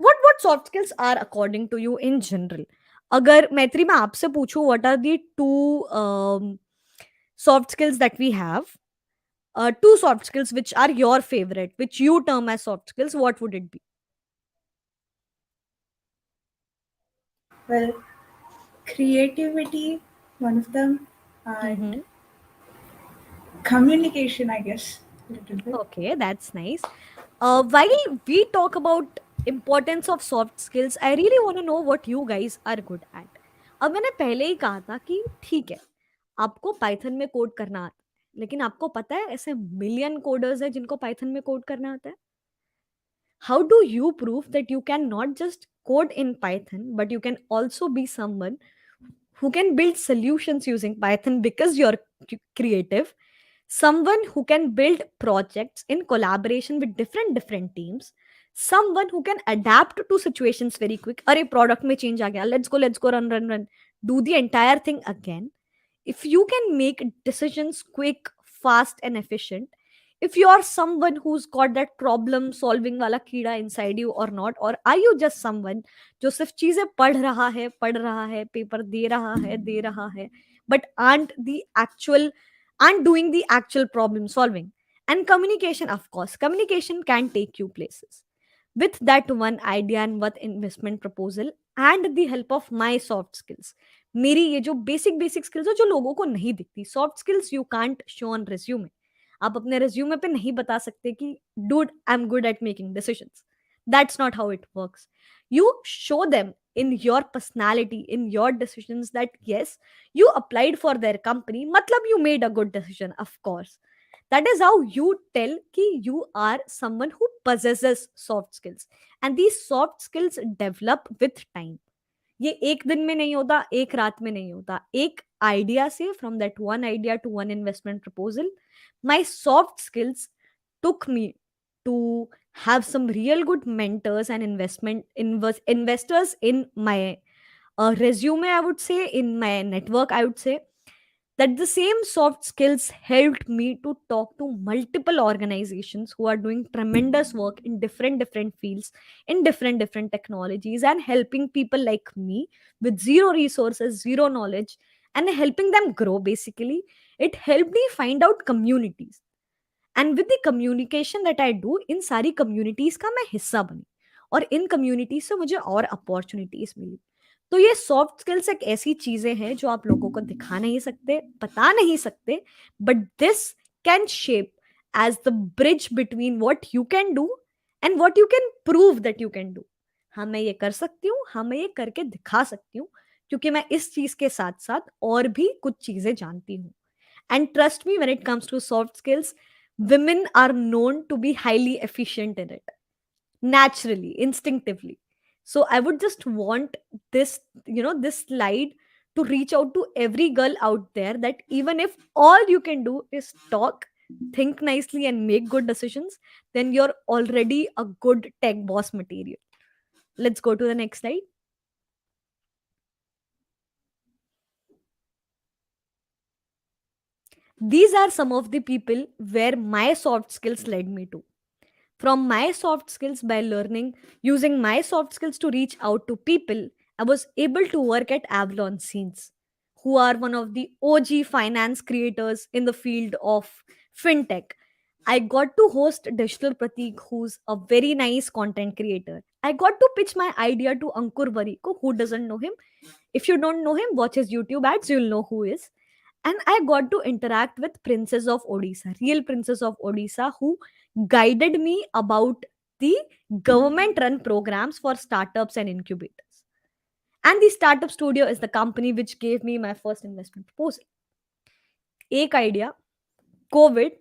what soft skills are according to you in general. अगर मैत्री मैं आपसे पूछूं what are the two soft skills that we have, two soft skills which are your favorite, which you term as soft skills, what would it be? Well, creativity, one of them, and Mm-hmm. communication, I guess, a little bit. Okay, that's nice. While we talk about importance of soft skills, I really want to know what you guys are good at. अब मैंने पहले ही कहा था कि ठीक है, आपको Python में कोड करना आता है, लेकिन आपको पता है ऐसे मिलियन कोडर्स हैं जिनको पाइथन में कोड करना आता है. How do you prove that you can not just code in Python, but you can also be someone who can build solutions using Python because you're creative, someone who can build projects in collaboration with different teams, someone who can adapt to situations very quick. अरे product में change आ गया, let's go run, do the entire thing again. If you can make decisions quick, fast and efficient, if you are someone who's got that problem solving wala कीड़ा inside you or not, or are you just someone जो सिर्फ चीजें पढ़ रहा है paper दे रहा है but aren't doing the actual problem solving. And communication, of course, communication can take you places. With that one idea and one investment proposal and the help of my soft skills, मेरी ये जो basic skills है जो लोगों को नहीं दिखती, soft skills you can't show on resume. आप अपने रिज्यूमे पे नहीं बता सकते कि dude I am good at making decisions. That's not how it works. You show them in your personality, in your decisions, that yes, you applied for their company, matlab you made a good decision, of course. That is how you tell ki you are someone who possesses soft skills, and these soft skills develop with time. ये एक दिन में नहीं होता, एक रात में नहीं होता. एक आइडिया से, from that one idea to one investment proposal, my soft skills took me to have some real good mentors and investors in my resume, I would say, in my network, I would say. That the same soft skills helped me to talk to multiple organizations who are doing tremendous work in different fields, in different technologies, and helping people like me with zero resources, zero knowledge, and helping them grow. Basically, it helped me find out communities, and with the communication that I do, इन सारी communities का मैं हिस्सा बनी, और इन communities से मुझे और opportunities मिली. तो ये सॉफ्ट स्किल्स एक ऐसी चीजें हैं जो आप लोगों को दिखा नहीं सकते, बता नहीं सकते, but this can shape as the bridge between what you can do and what you can prove that you can do. हाँ, मैं ये कर सकती हूँ, हाँ मैं ये करके दिखा सकती हूँ, क्योंकि मैं इस चीज के साथ साथ और भी कुछ चीजें जानती हूँ। And trust me, when it comes to soft skills, women are known to be highly efficient in it, naturally, instinctively. So I would just want this, this slide to reach out to every girl out there, that even if all you can do is talk, think nicely and make good decisions, then you're already a good tech boss material. Let's go to the next slide. These are some of the people where my soft skills led me to. From my soft skills, by learning, using my soft skills to reach out to people, I was able to work at Avalon Scenes, who are one of the OG finance creators in the field of fintech. I got to host Digital Pratik, who's a very nice content creator. I got to pitch my idea to Ankur Variko, who doesn't know him. If you don't know him, watch his YouTube ads, you'll know who is. And I got to interact with Princess of Odisha, real Princess of Odisha, who guided me about the government run programs for startups and incubators. And the Startup Studio is the company which gave me my first investment proposal. Ek idea, COVID,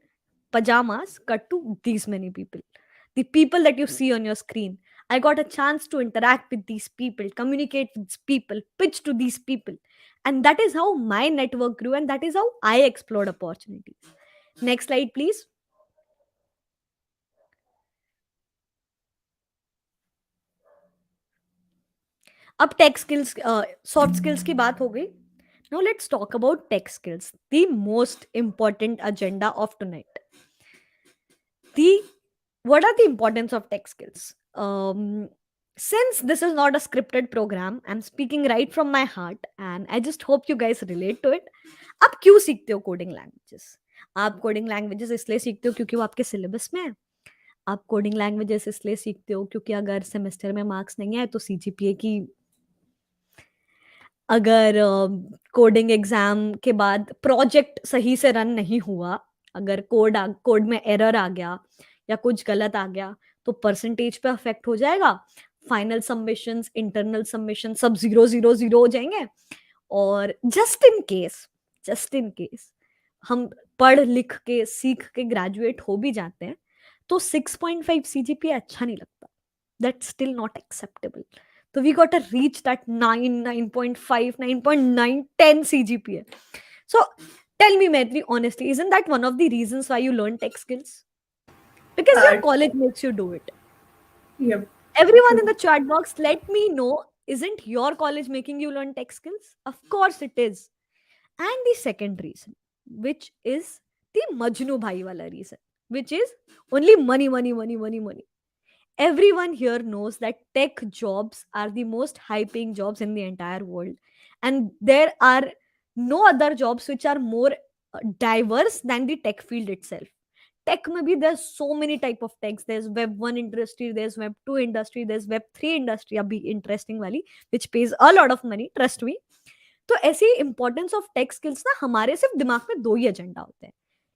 pajamas cut to these many people. The people that you see on your screen. I got a chance to interact with these people, communicate with these people, pitch to these people. And that is how my network grew, and that is how I explored opportunities. Next slide, please. अब take skills, soft skills की बात हो गई. Now let's talk about tech skills, the most important agenda of tonight. The What are the importance of tech skills? Since this is not a scripted program, I'm speaking right from my heart, and I just hope you guys relate to it. आप क्यों सीखते हो coding languages? आप coding languages इसलिए सीखते हो क्योंकि वो आपके सिलेबस में है. आप कोडिंग लैंग्वेजेस इसलिए सीखते हो क्योंकि अगर सेमेस्टर में मार्क्स नहीं आए तो सीजीपीए की, अगर कोडिंग एग्जाम के बाद प्रोजेक्ट सही से रन नहीं हुआ, अगर कोड में एरर आ गया या कुछ गलत आ गया, तो परसेंटेज पे अफेक्ट हो जाएगा. फाइनल सबमिशंस, इंटरनल सबमिशन सब 0 0 0 हो जाएंगे. और जस्ट इन केस हम पढ़ लिख के सीख के ग्रेजुएट हो भी जाते हैं, तो 6.5 सीजीपीए अच्छा नहीं लगता. That's still not acceptable. So we got to reach that 9, 9.5, 9.9, 10 CGPA. So tell me, Maitri, honestly, isn't that one of the reasons why you learn tech skills? Because your Uh, college makes you do it. yep. Everyone in the chat box, let me know, isn't your college making you learn tech skills? Of course it is. And the second reason, which is the Majnu Bhai wala reason, which is only money, money, money, money, money. Everyone here knows that tech jobs are the most high paying jobs in the entire world, and there are no other jobs which are more diverse than the tech field itself. Tech, maybe there's so many type of techs. There's web 1 industry, there's web 2 industry, there's web 3 industry, abhi interesting wali, which pays a lot of money, trust me. तो ऐसी importance of take skills ना, हमारे सिर्फ दिमाग में दो ही agenda होते हैं.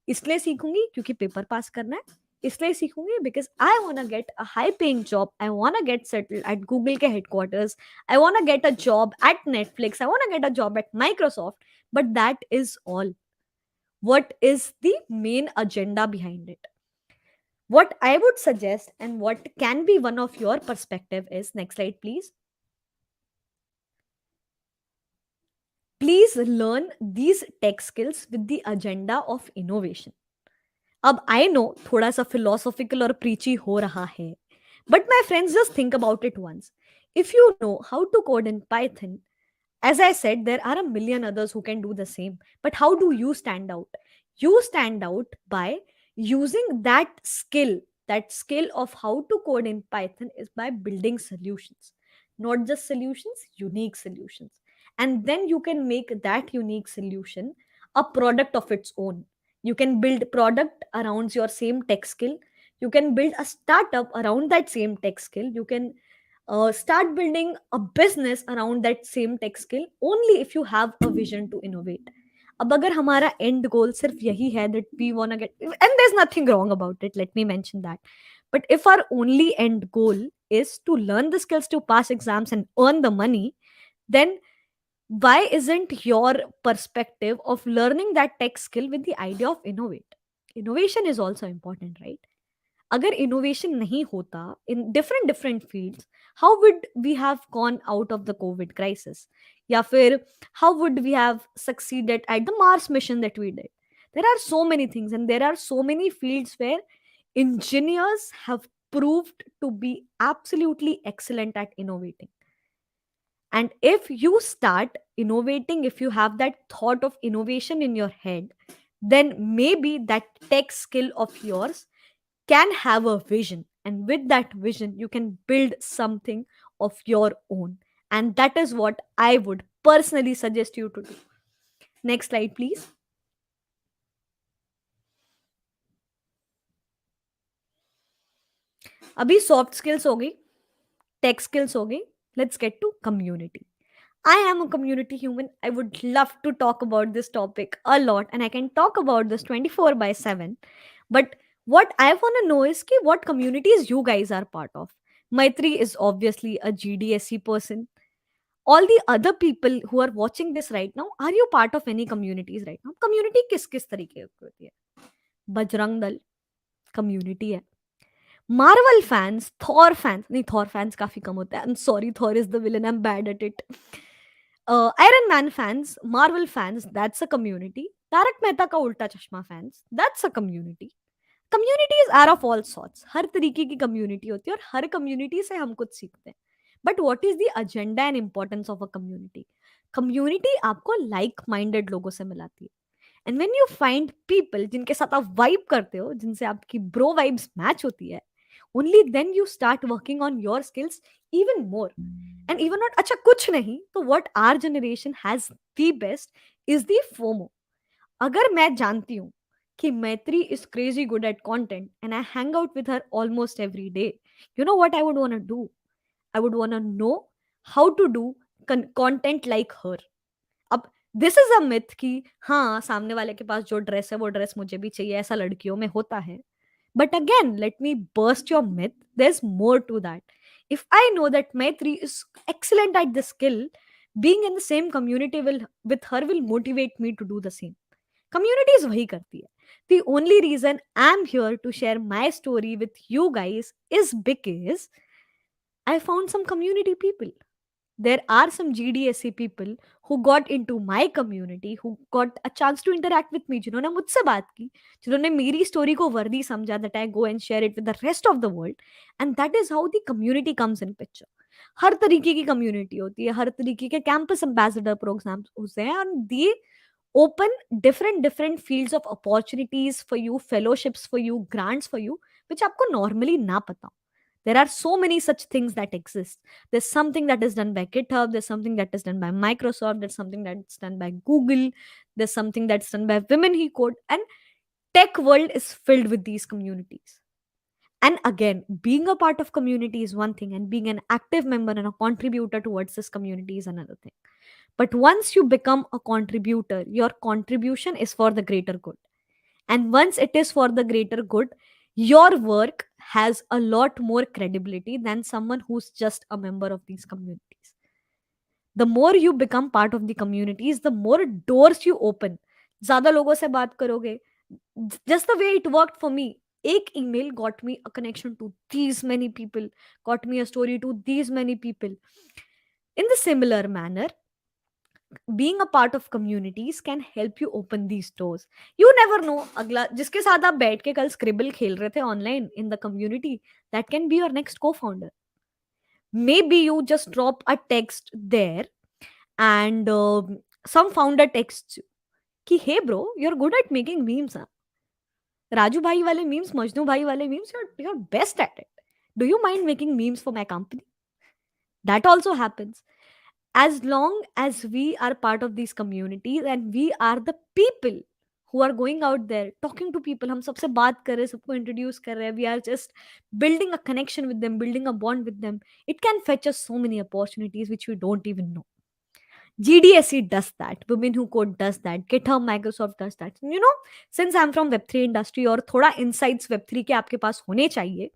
इसलिए सीखूंगी क्योंकि पेपर पास करना है, इसलिए सीखूंगी because I want get a high paying job, I want get settled at Google के headquarters, I want get a job at Netflix, I want get a job at Microsoft. But that is all. What is the main agenda behind it? What I would suggest and what can be one of your perspective is, next slide please. Please learn these tech skills with the agenda of innovation. अब I know थोड़ा सा philosophical और प्रीची हो रहा है, but my friends just think about it once. If you know how to code in Python, as I said, there are a million others who can do the same. But how do you stand out? You stand out by using that skill of how to code in Python is by building solutions, not just solutions, unique solutions. And then you can make that unique solution a product of its own. You can build product around your same tech skill. You can build a startup around that same tech skill. You can start building a business around that same tech skill only if you have a vision to innovate. अब अगर हमारा end goal सिर्फ यही है that we wanna get, and there's nothing wrong about it, let me mention that, but if our only end goal is to learn the skills to pass exams and earn the money, then why isn't your perspective of learning that tech skill with the idea of innovate? Innovation is also important, right? अगर innovation नहीं होता in different different fields, how would we have gone out of the COVID crisis, या फिर how would we have succeeded at the Mars mission that we did? There are so many things and there are so many fields where engineers have proved to be absolutely excellent at innovating. And if you start innovating, if you have that thought of innovation in your head, then maybe that tech skill of yours can have a vision, and with that vision you can build something of your own. And that is what I would personally suggest you to do. Next slide please. अभी soft skills हो गई, tech skills हो गई, let's get to community. I am a community human. I would love to talk about this topic a lot, and I can talk about this 24 by 7. But what I want to know is ki what communities you guys are part of. Maitri is obviously a GDSC person. All the other people who are watching this right now, are you part of any communities right now? Community किस तरीके की होती है? Bajrang Dal community है. Marvel fans, Thor fans, नहीं Thor fans काफी कम होता है, I am sorry, Thor is the villain, I am bad at it. Iron man fans, Marvel fans, that's a community. Taarak Mehta Ka Ooltah Chashmah fans, that's a community. Communities are of all sorts, हर तरीके की community होती है और हर कम्युनिटी से हम कुछ सीखते हैं. But what is the agenda and importance of a community? Community आपको लाइक माइंडेड लोगों से मिलाती है. And when you find people जिनके साथ आप वाइब करते हो, जिनसे आपकी ब्रो वाइब्स मैच होती है, only then you start working on your skills even more. And even not अच्छा कुछ नहीं तो what our generation has the best is the FOMO. अगर मैं जानती हूँ कि मैत्री is crazy good at content and I hang out with her almost every day, you know what I would want to do? I would want to know how to do content like her. अब this is a myth कि हाँ सामने वाले के पास जो dress है वो dress मुझे भी चाहिए, ऐसा लड़कियों में होता है. But again, let me burst your myth. There's more to that. If I know that Maitri is excellent at this skill, being in the same community with her will motivate me to do the same. Community is wahi karti hai. The only reason I'm here to share my story with you guys is because I found some community people. There are some GDSC people who got into my community, who got a chance to interact with me, जिन्होंने मुझसे बात की, जिन्होंने मेरी story को वर्दी समझा, that I go and share it with the rest of the world. And that is how the community comes in picture. हर तरीके की community होती है, हर तरीके के campus ambassador programs होते हैं, and they open different fields of opportunities for you, fellowships for you, grants for you, which आपको normally ना पता हो. There are so many such things that exist. There's something that is done by GitHub, there's something that is done by Microsoft, there's something that's done by Google, there's something that's done by Women Who Code, and tech world is filled with these communities. And again, being a part of community is one thing, and being an active member and a contributor towards this community is another thing. But once you become a contributor, your contribution is for the greater good. And once it is for the greater good, your work has a lot more credibility than someone who's just a member of these communities. The more you become part of the communities, the more doors you open. ज़्यादा लोगों से बात करोगे. Just the way it worked for me. एक email got me a connection to these many people, got me a story to these many people. In the similar manner, being a part of communities can help you open these doors. You never know, अगला जिसके साथ आप बैठ के कल scribble खेल रहे थे online in the community, that can be your next co-founder. Maybe you just drop a text there and some founder texts you कि hey bro, you're good at making memes. Raju भाई वाले memes, मजनू भाई वाले memes, you're best at it. Do you mind making memes for my company? That also happens. As long as we are part of these communities and we are the people who are going out there talking to people, हम सबसे बात कर रहे हैं, सबको introduce कर रहे हैं, we are just building a connection with them, building a bond with them. It can fetch us so many opportunities which we don't even know. GDSC does that. Women Who Code does that. GitHub, Microsoft does that. You know, since I'm from Web3 industry और थोड़ा insights Web3 के आपके पास होने चाहिए,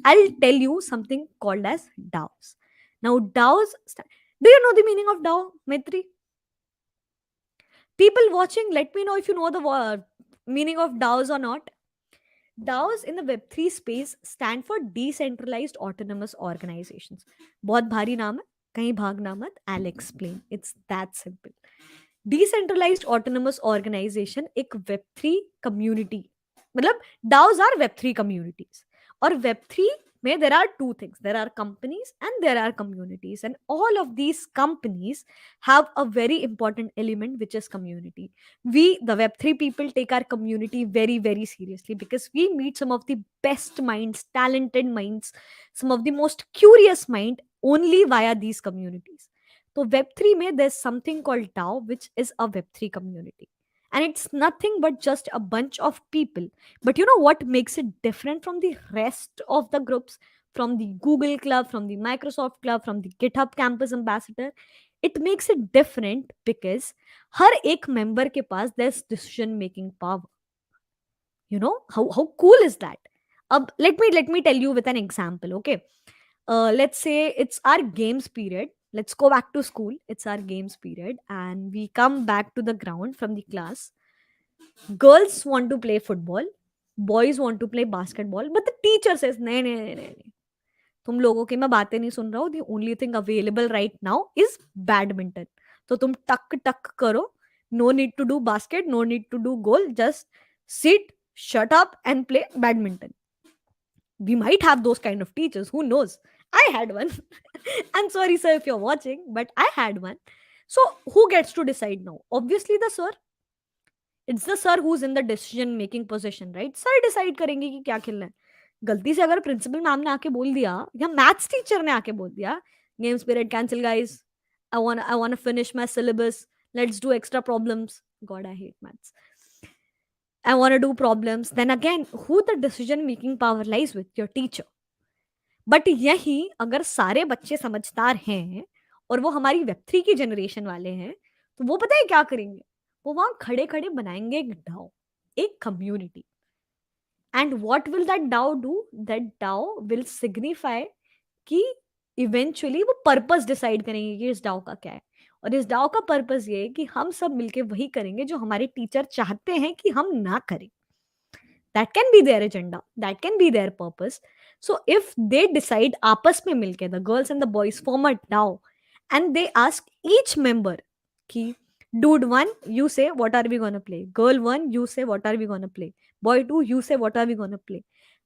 I'll tell you something called as DAOs. Now, DAOs, do you know the meaning of DAO, Maitri? People watching, let me know if you know the meaning of DAOs or not. DAOs in the Web3 space stand for Decentralized Autonomous Organizations. बहुत भारी नाम है, कहीं भागना मत, I'll explain. It's that simple. Decentralized Autonomous Organization एक Web3 community, मतलब DAOs are Web3 communities. और Web3 में there are two things. There are companies and there are communities. And all of these companies have a very important element, which is community. We, the Web3 people, take our community very, very seriously because we meet some of the best minds, talented minds, some of the most curious mind only via these communities. So Web3 mein there's something called DAO, which is a Web3 community. And it's nothing but just a bunch of people. But you know what makes it different from the rest of the groups, from the Google Club, from the Microsoft Club, from the GitHub Campus Ambassador? It makes it different because हर एक member के पास there's decision making power. You know how cool is that? Let me tell you with an example. Okay, let's say it's our games period. Let's go back to school. It's our games period, and we come back to the ground from the class. Girls want to play football, boys want to play basketball, but the teacher says, "नहीं नहीं नहीं नहीं, तुम लोगों की मैं बातें नहीं सुन रहा हूँ. The only thing available right now is badminton. तो तुम टक टक करो. No need to do basket, no need to do goal. Just sit, shut up, and play badminton." We might have those kind of teachers. Who knows? I had one. I'm sorry, sir, if you're watching, but I had one. So, who gets to decide now? Obviously, the sir. It's the sir who's in the decision making position, right? Sir decide करेंगे कि क्या खेलना है. गलती से अगर principal ma'am ने आके बोल दिया या मैथ्स टीचर ने आके बोल दिया, games period cancel guys, I want to finish my syllabus, let's do extra problems. God, I hate maths. I want to do problems. Then again, who the decision making power lies with? Your teacher. But यही अगर सारे बच्चे समझदार हैं और वो हमारी Web3 की जनरेशन वाले हैं, तो वो पता है क्या करेंगे? वो वहां खड़े खड़े बनाएंगे एक डाओ, एक community. And what will that DAO do? That DAO will signify कि इवेंचुअली वो पर्पस डिसाइड करेंगे कि इस डाओ का क्या है. और इस डाओ का पर्पस ये है कि हम सब मिलके वही करेंगे जो हमारे टीचर चाहते हैं कि हम ना करें. That can be their agenda, that can be their purpose. So if they decide आपस में मिलके, the girls and the boys form a DAO, and they ask each member कि dude 1 you say what are we going to play, girl 1 you say what are we going to play, boy 2 you say what are we going to play,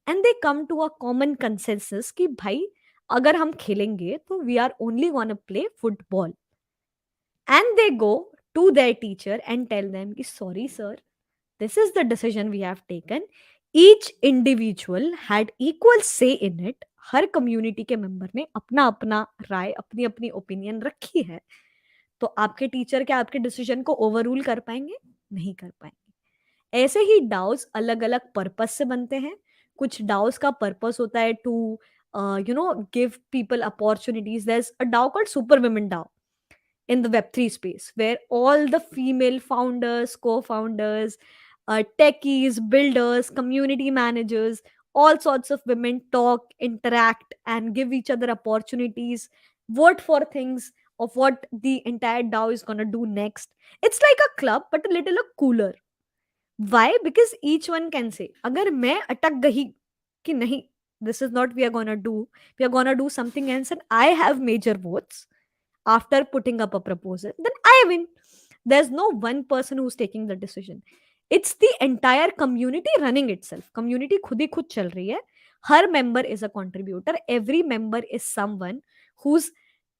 and they come to a common consensus कि भाई अगर हम खेलेंगे तो we are only going to play football. And they go to their teacher and tell them कि sorry sir, this is the decision we have taken. Each individual had equal say in it. Her community के member ने अपना अपना राय, अपनी अपनी opinion रखी है. तो आपके टीचर क्या आपके डिसीजन को ओवररूल कर पाएंगे? नहीं कर पाएंगे. ऐसे ही डाउस अलग अलग पर्पस से बनते हैं. कुछ डाउस का पर्पस होता है to give people opportunities. There is a DAO called super women DAO in the Web3 space, where all the female founders, co-founders, techies, builders, community managers, all sorts of women talk, interact, and give each other opportunities, vote for things of what the entire DAO is going to do next. It's like a club, but a little cooler. Why? Because each one can say, अगर मैं अटक गई कि नहीं, this is not we are going to do, we are going to do something else, and I have major votes after putting up a proposal, then I win. There's no one person who's taking the decision. It's the entire community running itself. Community खुद ही खुद चल रही है. हर member is a contributor. Every member is someone who's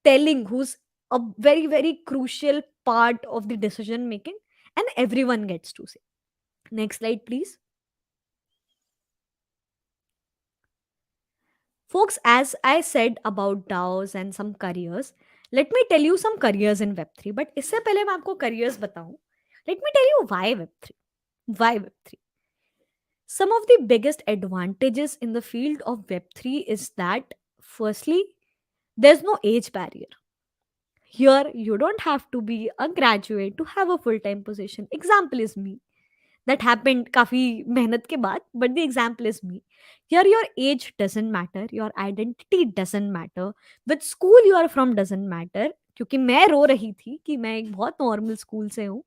telling, who's a very, very crucial part of the decision making, and everyone gets to say. Next slide, please. Folks, as I said about DAOs and some careers, let me tell you some careers in Web3. But इससे पहले मैं आपको careers बताऊं, let me tell you why Web3. Why Web3? Some of the biggest advantages in the field of Web3 is that, firstly, there's no age barrier. Here, you don't have to be a graduate to have a full time position. Example is me. That happened काफी मेहनत के बाद, but the example is me. Here, your age doesn't matter, your identity doesn't matter, which school you are from doesn't matter. क्योंकि मैं रो रही थी कि मैं एक बहुत नॉर्मल स्कूल से हूँ.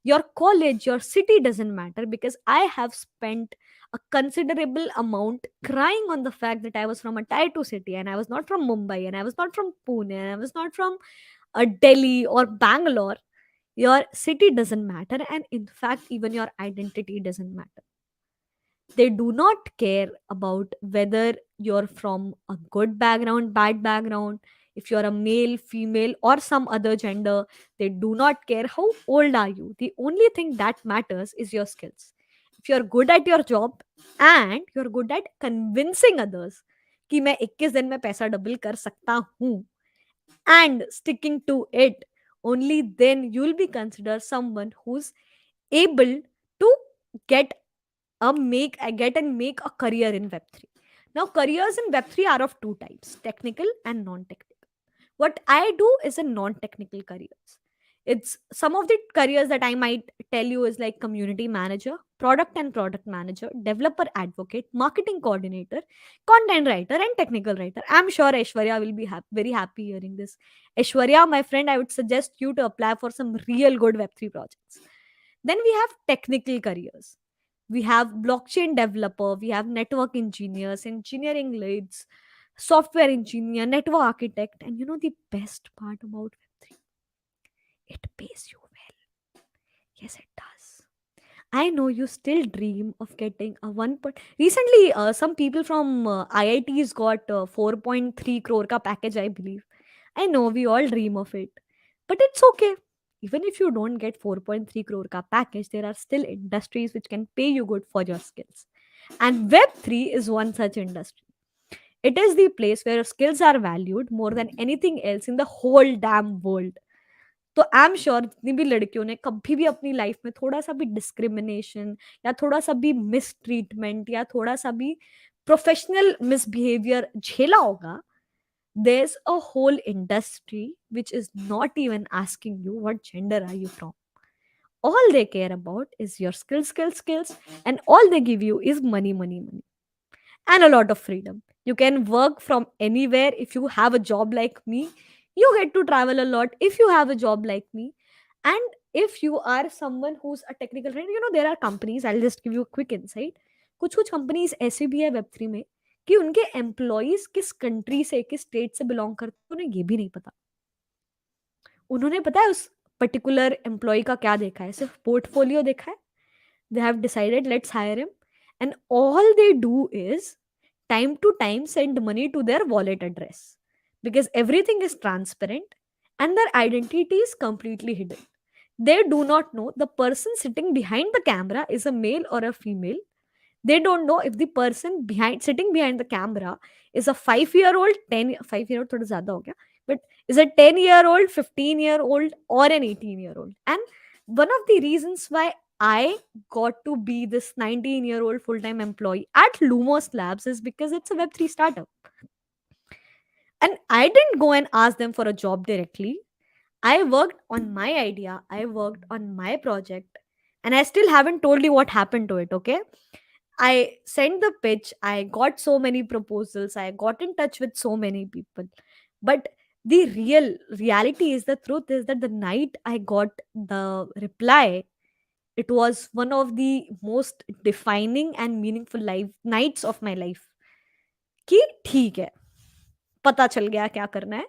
Your college, your city doesn't matter, because I have spent a considerable amount crying on the fact that I was from a tier 2 city and I was not from Mumbai and I was not from Pune and I was not from Delhi or Bangalore. Your city doesn't matter, and in fact, even your identity doesn't matter. They do not care about whether you're from a good background, bad background, if you're a male, female, or some other gender. They do not care how old are you. The only thing that matters is your skills. If you're good at your job and you're good at convincing others कि मैं 21 दिन में पैसा double कर सकता हूँ, and sticking to it, only then you'll be considered someone who's able to get get and make a career in Web3. Now, careers in Web3 are of two types: technical and non-technical. What I do is a non-technical careers. It's some of the careers that I might tell you is like community manager, product and product manager, developer advocate, marketing coordinator, content writer, and technical writer. I'm sure Aishwarya will be very happy hearing this. Aishwarya, my friend, I would suggest you to apply for some real good Web3 projects. Then we have technical careers. We have blockchain developer, we have network engineers, engineering leads, software engineer, network architect. And you know the best part about Web3? It pays you well. Yes, it does. I know you still dream of getting a one point. Recently, some people from IITs got 4.3 crore ka package, I believe. I know we all dream of it, but it's okay. Even if you don't get 4.3 crore ka package, there are still industries which can pay you good for your skills. And Web3 is one such industry. It is the place where your skills are valued more than anything else in the whole damn world. तो आई am sure जितनी भी लड़कियों ने कभी भी अपनी life में थोड़ा सा भी डिस्क्रिमिनेशन या थोड़ा सा भी मिस ट्रीटमेंट या थोड़ा सा भी प्रोफेशनल मिसबिहेवियर झेला होगा, there's a whole industry which is not even asking you what gender are you from. All they care about is your skills, and all they give you is money, money, money, and a lot of freedom. You can work from anywhere if you have a job like me. You get to travel a lot if you have a job like me. And if you are someone who's a technical trainer, there are companies. I'll just give you a quick insight. कुछ कुछ companies ऐसे भी है Web3 में कि उनके employees किस country से, किस स्टेट से बिलोंग करते हैं, उन्हें ये भी नहीं पता. उन्होंने पता है उस पर्टिकुलर एम्प्लॉय का क्या देखा है, सिर्फ पोर्टफोलियो देखा है. They have decided, let's hire him, and all they do is time to time send money to their wallet address, because everything is transparent and their identity is completely hidden. They do not know the person sitting behind the camera is a male or a female. They don't know if the person sitting behind the camera is a 5 year old, 10 5 year old thoda zyada ho gaya, but is a 10-year-old, 15-year-old, or an 18-year-old. And one of the reasons why I got to be this 19-year-old full-time employee at Lumos Labs is because it's a Web3 startup. And I didn't go and ask them for a job directly. I worked on my idea, I worked on my project, and I still haven't told you what happened to it, okay? I sent the pitch, I got so many proposals, I got in touch with so many people. But the reality is, the truth is that the night I got the reply, it was one of the most defining and meaningful life nights of my life. कि ठीक है, पता चल गया क्या करना है,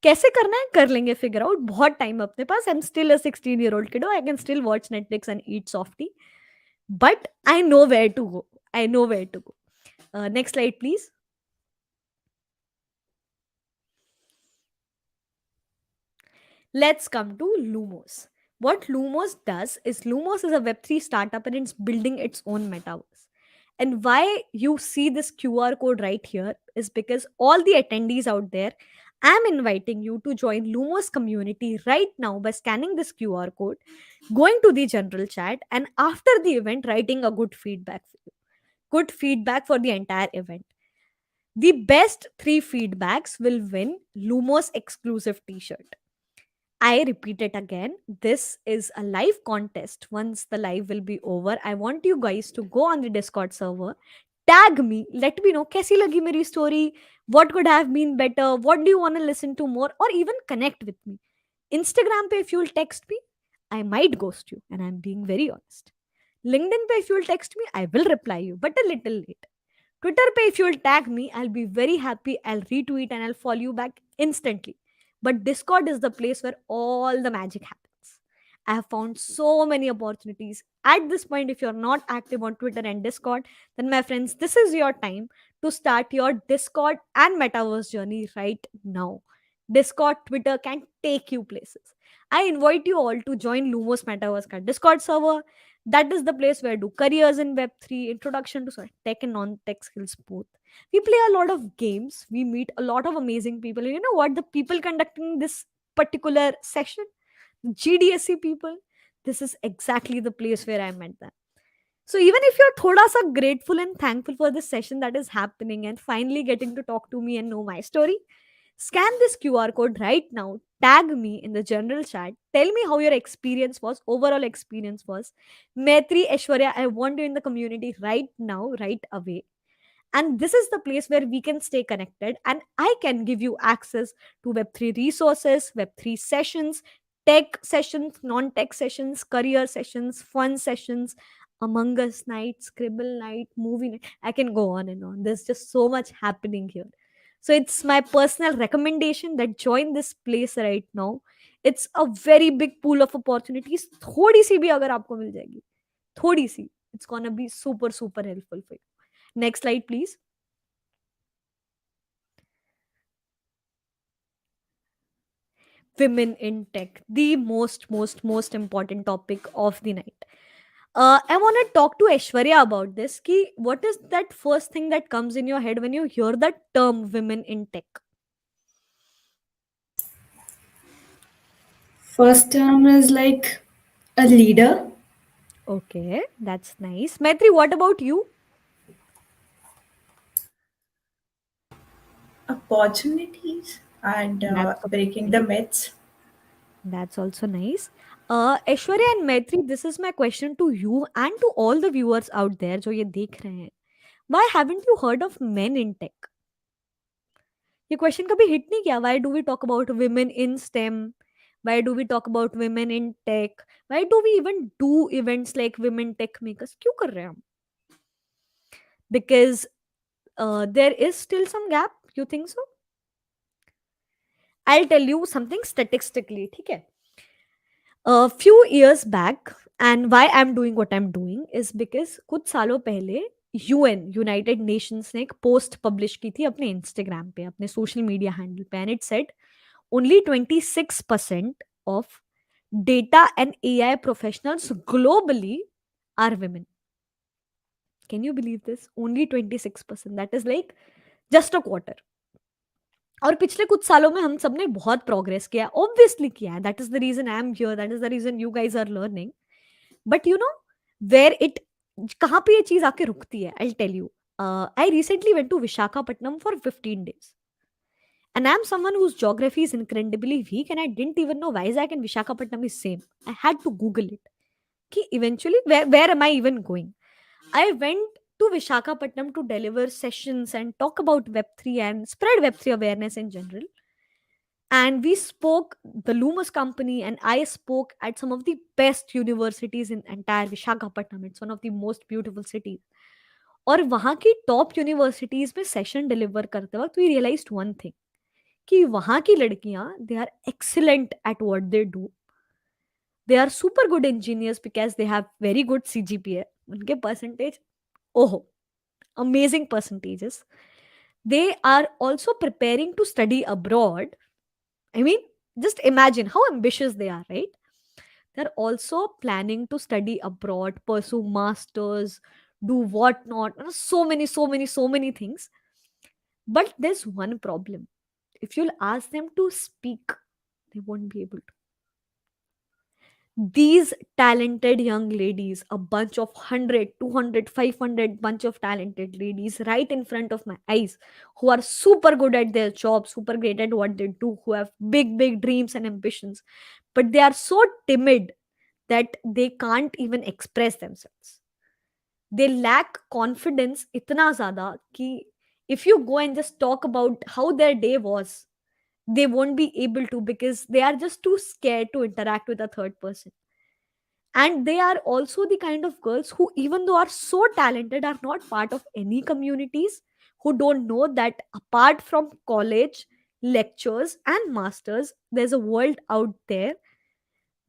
कैसे करना है, कर लेंगे फिगर आउट, बहुत टाइम अपने पास. I am still a 16-year-old kiddo, I can still watch Netflix and eat softy, but I know where to go. I know where to go. Next slide, please. Let's come to Lumos. What Lumos does is, Lumos is a Web3 startup and it's building its own metaverse. And why you see this QR code right here is because all the attendees out there I'm inviting you to join Lumos community right now by scanning this QR code, going to the general chat, and after the event, writing a good feedback for you. Good feedback for the entire event. The best three feedbacks will win Lumos exclusive t shirt. I repeat it again. This is a live contest. Once the live will be over, I want you guys to go on the Discord server, tag me, let me know कैसी लगी मेरी story, what could have been better, what do you want to listen to more, or even connect with me. Instagram पे if you'll text me, I might ghost you, and I'm being very honest. LinkedIn पे if you'll text me, I will reply you, but a little late. Twitter पे if you'll tag me, I'll be very happy. I'll retweet and I'll follow you back instantly. But Discord is the place where all the magic happens. I have found so many opportunities. At this point, if you're not active on Twitter and Discord, then my friends, this is your time to start your Discord and metaverse journey right now. Discord, Twitter can take you places. I invite you all to join Lumos Metaverse ka Discord server. That is the place where I do careers in Web3, introduction to tech and non-tech skills both. We play a lot of games. We meet a lot of amazing people. And you know what? The people conducting this particular session, GDSC people, this is exactly the place where I met them. So even if you're thoda sa grateful and thankful for this session that is happening and finally getting to talk to me and know my story, scan this QR code right now, tag me in the general chat, tell me how your experience was, overall experience was. Maitri, Aishwarya, I want you in the community right now, right away. And this is the place where we can stay connected, and I can give you access to Web3 resources, Web3 sessions, tech sessions, non-tech sessions, career sessions, fun sessions, Among Us night, Scribble night, movie night. I can go on and on. There's just so much happening here. So it's my personal recommendation that join this place right now. It's a very big pool of opportunities. थोड़ी सी भी अगर आपको मिल जाएगी, थोड़ी सी, it's gonna be super super helpful for you. Next slide, please. Women in tech, the most important topic of the night. I want to talk to Aishwarya about this. Ki, what is that first thing that comes in your head when you hear that term women in tech? First term is like a leader. Okay, that's nice. Maitri, what about you? Opportunities and That's also breaking the nice. myths. That's also nice. Aishwarya and Maitri, this is my question to you and to all the viewers out there जो ये देख रहे हैं. Why haven't you heard of men in tech? ये question कभी hit नहीं किया? Why do we talk about women in STEM? Why do we talk about women in tech? Why do we even do events like women tech makers? क्यों कर रहे हैं हम? Because there is still some gap. You think so? I'll tell you something statistically. ठीक है? A few years back, and why I'm doing what I'm doing is because कुछ सालों पहले यूएन यूनाइटेड नेशंस ने एक पोस्ट पब्लिश की थी अपने इंस्टाग्राम पे, अपने सोशल मीडिया हैंडल पे, and it said only 26% of data and AI professionals globally are women. Can you believe this? Only 26%. That is like just a quarter. और पिछले कुछ सालों में हम सब ने बहुत प्रोग्रेस किया है, ऑब्वियसली किया है. That is the reason I am here, that is the reason you guys are learning. But you know where it, कहाँ पे ये चीज आके रुकती है, I tell you. I recently went to Visakhapatnam for 15 days. And I'm someone whose geography is incredibly weak, and I didn't even know Vizag and Visakhapatnam is same. I had to Google it. Ki eventually, where am I even going? I went to Visakhapatnam to deliver sessions and talk about Web3 and spread Web3 awareness in general. And we spoke, the Lumos company and I spoke at some of the best universities in entire Visakhapatnam. It's one of the most beautiful cities. और वहाँ की top universities में session deliver करते वक्त we realised one thing कि वहां की लड़कियां they are excellent at what they do. They are super good engineers because they have very good CGPA. उनके परसेंटेज, ओहो, amazing percentages. They are also preparing to study abroad. I mean, just imagine how ambitious they are, right? They're also planning to study abroad, pursue masters, do whatnot, so many things. But there's one problem. If you'll ask them to speak, they won't be able to. These talented young ladies, a bunch of 100, 200, 500 bunch of talented ladies right in front of my eyes, who are super good at their job, super great at what they do, who have big dreams and ambitions, but they are so timid that they can't even express themselves. They lack confidence itna zyada ki if you go and just talk about how their day was, they won't be able to, because they are just too scared to interact with a third person. And they are also the kind of girls who, even though are so talented, are not part of any communities, who don't know that apart from college lectures and masters, there's a world out there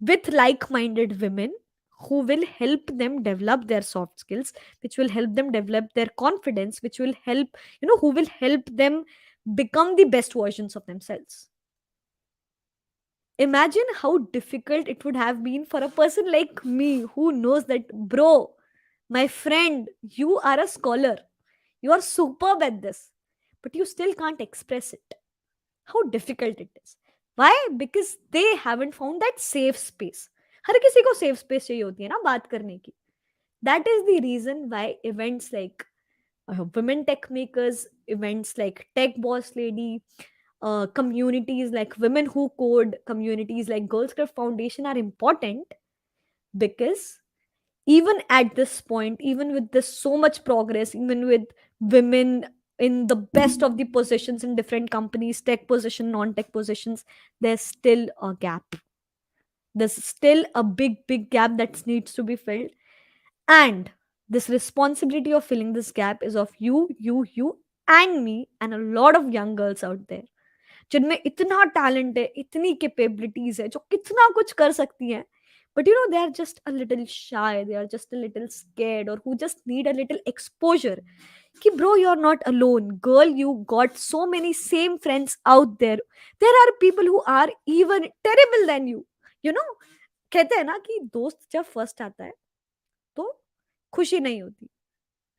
with like-minded women who will help them develop their soft skills, which will help them develop their confidence, which will help, who will help them become the best versions of themselves. Imagine how difficult it would have been for a person like me, who knows that, bro, my friend, you are a scholar, you are superb at this, but you still can't express it. How difficult it is. Why? Because they haven't found that safe space. हर किसी को safe space चाहिए होती है ना बात करने की. That is the reason why events like women tech makers, events like tech boss lady, communities like women who code, communities like girls craft foundation are important. Because even at this point, even with this so much progress, even with women in the best of the positions in different companies, tech position, non-tech positions, there's still a gap. There's still a big gap that needs to be filled. And this responsibility of filling this gap is of you and me and a lot of young girls out there, जिनमें इतना talent है, इतनी capabilities है, जो कितना कुछ कर सकती हैं, but they are just a little shy, they are just a little scared, or who just need a little exposure. Ki bro, you're not alone, girl, you got so many same friends out there. There are people who are even terrible than you know कहते हैं ना कि दोस्त जब first आता है तो खुशी नहीं होती.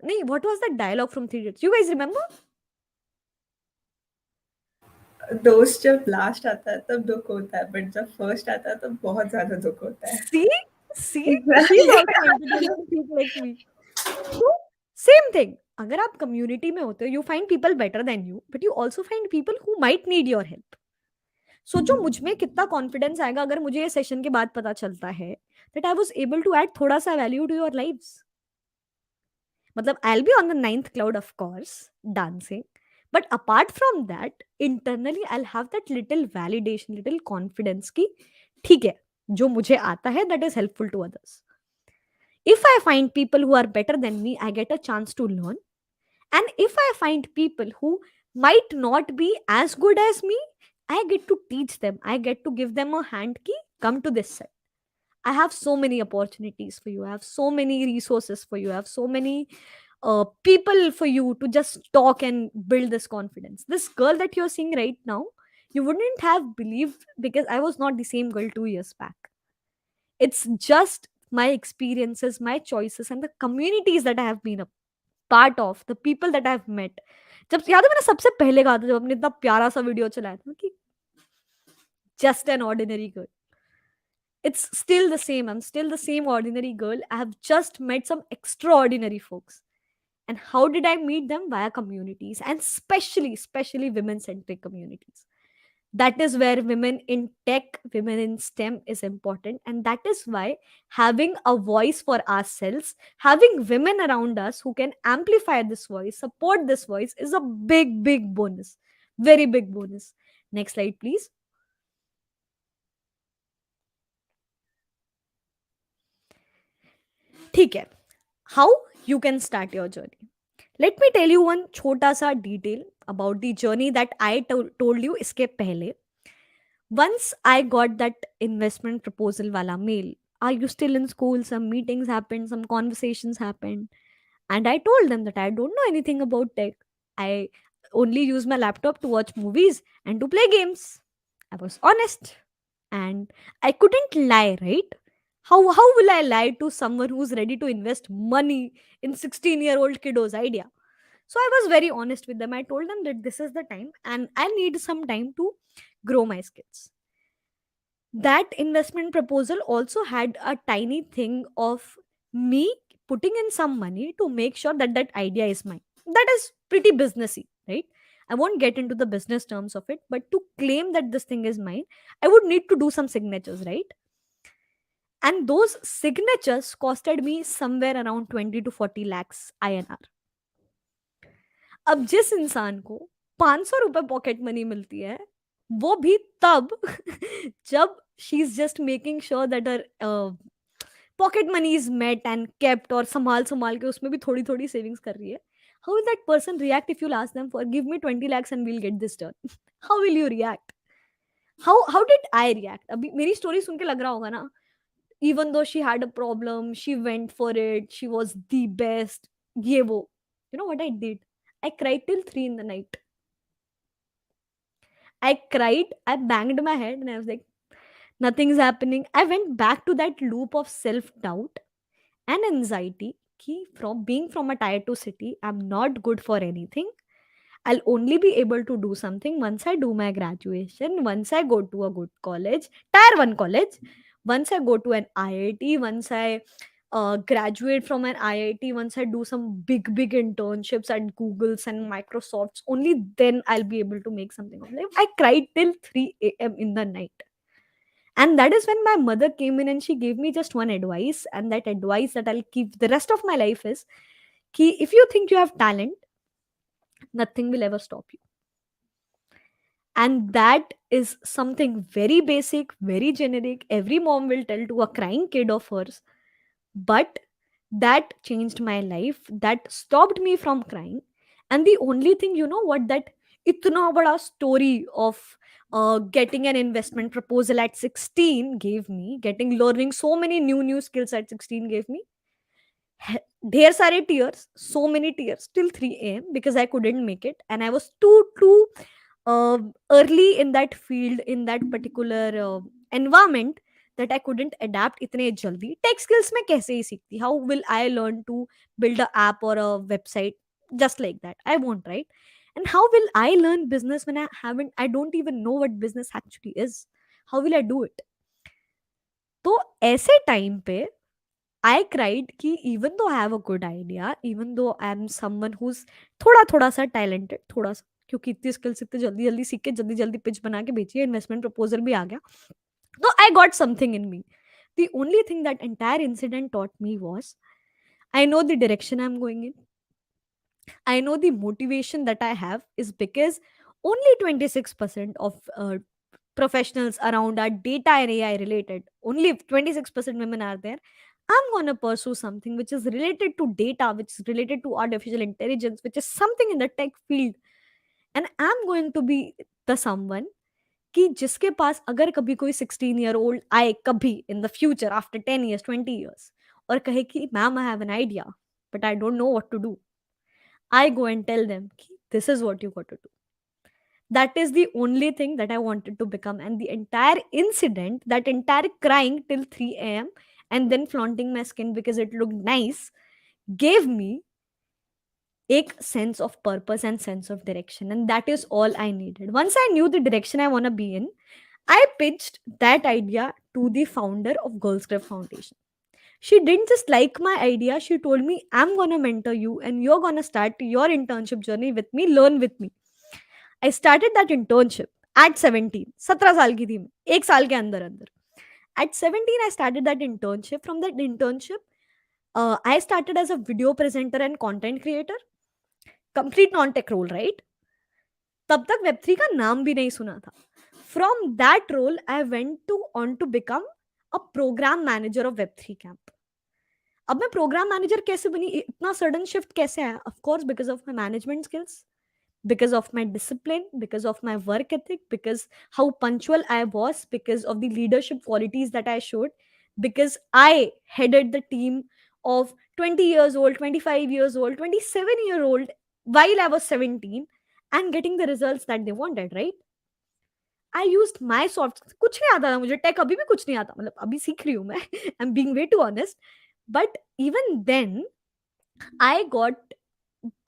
नहीं, what was that dialogue from Three Idiots? You guys remember? दोस्त जब लास्ट आता है तब दुख होता है, बट जब फर्स्ट आता है तब बहुत ज्यादा दुख होता है. See, see, she's Exactly. also introducing people like me. So, same thing. अगर आप community में होते हो, you find people better than you, but you also find people who might need your help. सोचो मुझ में कितना कॉन्फिडेंस आएगा अगर मुझे ये सेशन के बाद पता चलता है that I was able to add थोड़ा सा value to your lives. मतलब I'll be on the ninth cloud, of course, dancing. But apart from that, internally I'll have that little validation, little confidence कि ठीक है, जो मुझे आता है that is helpful to others. If I find people who are better than me, I get a chance to learn. And if I find people who might not be as good as me, I get to teach them. I get to give them a hand key. Come to this side. I have so many opportunities for you. I have so many resources for you. I have so many people for you to just talk and build this confidence. This girl that you're seeing right now, you wouldn't have believed, because I was not the same girl 2 years back. It's just my experiences, my choices, and the communities that I have been a part of, the people that I have met. जब याद है मैंने सबसे पहले कहा था, जब हमने इतना प्यारा सा वीडियो चलाया था कि just an ordinary girl. It's still the same. I'm still the same ordinary girl. I have just met some extraordinary folks. And how did I meet them? Via communities, and especially women centric communities. That is where women in tech, women in STEM is important. And that is why having a voice for ourselves, having women around us who can amplify this voice, support this voice, is a big bonus. Very big bonus. Next slide, please. ठीक है. How you can start your journey. Let me tell you one छोटा सा detail about the journey that I told you इसके पहले. Once I got that investment proposal wala mail, are you still in school? Some meetings happened, some conversations happened, and I told them that I don't know anything about tech. I only use my laptop to watch movies and to play games. I was honest, and I couldn't lie, right? How will I lie to someone who's ready to invest money in 16-year-old kiddo's idea? So I was very honest with them. I told them that this is the time and I need some time to grow my skills. That investment proposal also had a tiny thing of me putting in some money to make sure that that idea is mine. That is pretty businessy, right? I won't get into the business terms of it, but to claim that this thing is mine, I would need to do some signatures, right? And those signatures costed me somewhere around 20 to 40 lakhs INR. अब जिस इंसान को 500 रुपए pocket money मिलती है, वो भी तब जब she is just making sure that her pocket money is met and kept, और संभाल संभाल के उसमें भी थोड़ी थोड़ी सेविंग्स कर रही है. How will that person react if you ask them for give me 20 lakhs and we'll get this done? How will you react? How did I react? अभी मेरी स्टोरी सुन के लग रहा होगा ना, even though she had a problem, she went for it, she was the best, ye wo. You know what I did? I cried till 3 in the night. I cried, I banged my head, and I was like, nothing's happening. I went back to that loop of self doubt and anxiety. From being from a tier 2 city, I'm not good for anything. I'll only be able to do something once I do my graduation, once I go to a good college, tier 1 college, once I go to an IIT, once I graduate from an IIT, once I do some big, big internships at Google's and Microsoft's, only then I'll be able to make something of life. I cried till 3 a.m. in the night. And that is when my mother came in and she gave me just one advice. And that advice that I'll keep the rest of my life is, ki, if you think you have talent, nothing will ever stop you. And that is something very basic, very generic. Every mom will tell to a crying kid of hers. But that changed my life. That stopped me from crying. And the only thing, you know what, that itna bada story of getting an investment proposal at 16 gave me, learning so many new skills at 16 gave me, ढेर सारे tears, so many tears till 3 a.m. because I couldn't make it, and I was too early in that field, in that particular environment, that I couldn't adapt इतने जल्दी. Tech skills में कैसे ही सीखती? How will I learn to build a app or a website just like that? I won't, right? And how will I learn business when I don't even know what business actually is? How will I do it? तो ऐसे time पे I cried कि even though I have a good idea, even though I am someone who's थोड़ा सा talented, थोड़ा सा, क्योंकि इतनी skills इतने जल्दी जल्दी सीख के जल्दी जल्दी pitch बना के बेची है, investment proposal भी आ गया, तो I got something in me. The only thing that entire incident taught me was, I know the direction I'm going in. I know the motivation that I have is because only 26% of professionals around are data and AI related. Only 26% women are there. I'm going to pursue something which is related to data, which is related to artificial intelligence, which is something in the tech field. And I'm going to be the someone कि जिसके पास अगर कभी कोई 16-year-old आए कभी in the future after 10 years, 20 years और कहे कि ma'am I have an idea but I don't know what to do, I go and tell them कि this is what you got to do. That is the only thing that I wanted to become. And the entire incident, that entire crying till 3 a.m. and then flaunting my skin because it looked nice, gave me a sense of purpose and sense of direction. And that is all I needed. Once I knew the direction I want to be in, I pitched that idea to the founder of Girl Script Foundation. She didn't just like my idea. She told me, I'm going to mentor you and you're going to start your internship journey with me, learn with me. I started that internship at 17. 17 साल की थी मैं, एक साल के अंदर अंदर. At 17, I started that internship. From that internship, I started as a video presenter and content creator. Complete non-tech role, right? तब तक Web3 का नाम भी नहीं सुना था. From that role, I went on to become a program manager of Web3 camp. अब मैं program manager कैसे बनी? इतना sudden shift कैसे आया? Of course, because of my management skills, because of my discipline, because of my work ethic, because how punctual I was, because of the leadership qualities that I showed, because I headed the team of 20 years old, 25 years old, 27-year-old while I was 17 and getting the results that they wanted, right? I used my soft, कुछ नहीं आता था मुझे, take अभी भी कुछ नहीं आता, मतलब अभी सीख रही हूँ मैं. I'm being way too honest, but even then I got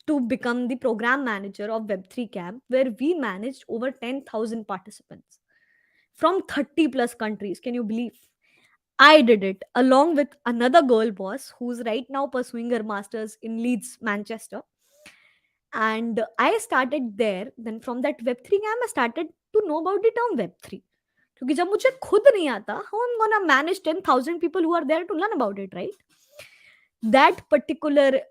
to become the program manager of Web3 camp, where we managed over 10,000 participants from 30 plus countries. Can you believe? I did it along with another girl boss who's right now pursuing her masters in Leeds, Manchester. And I started there. Then from that Web3 camp, I started to know about the term Web3. क्योंकि जब मुझे खुद नहीं आता, how I'm gonna manage 10,000 people who are there to learn about it, right? That particular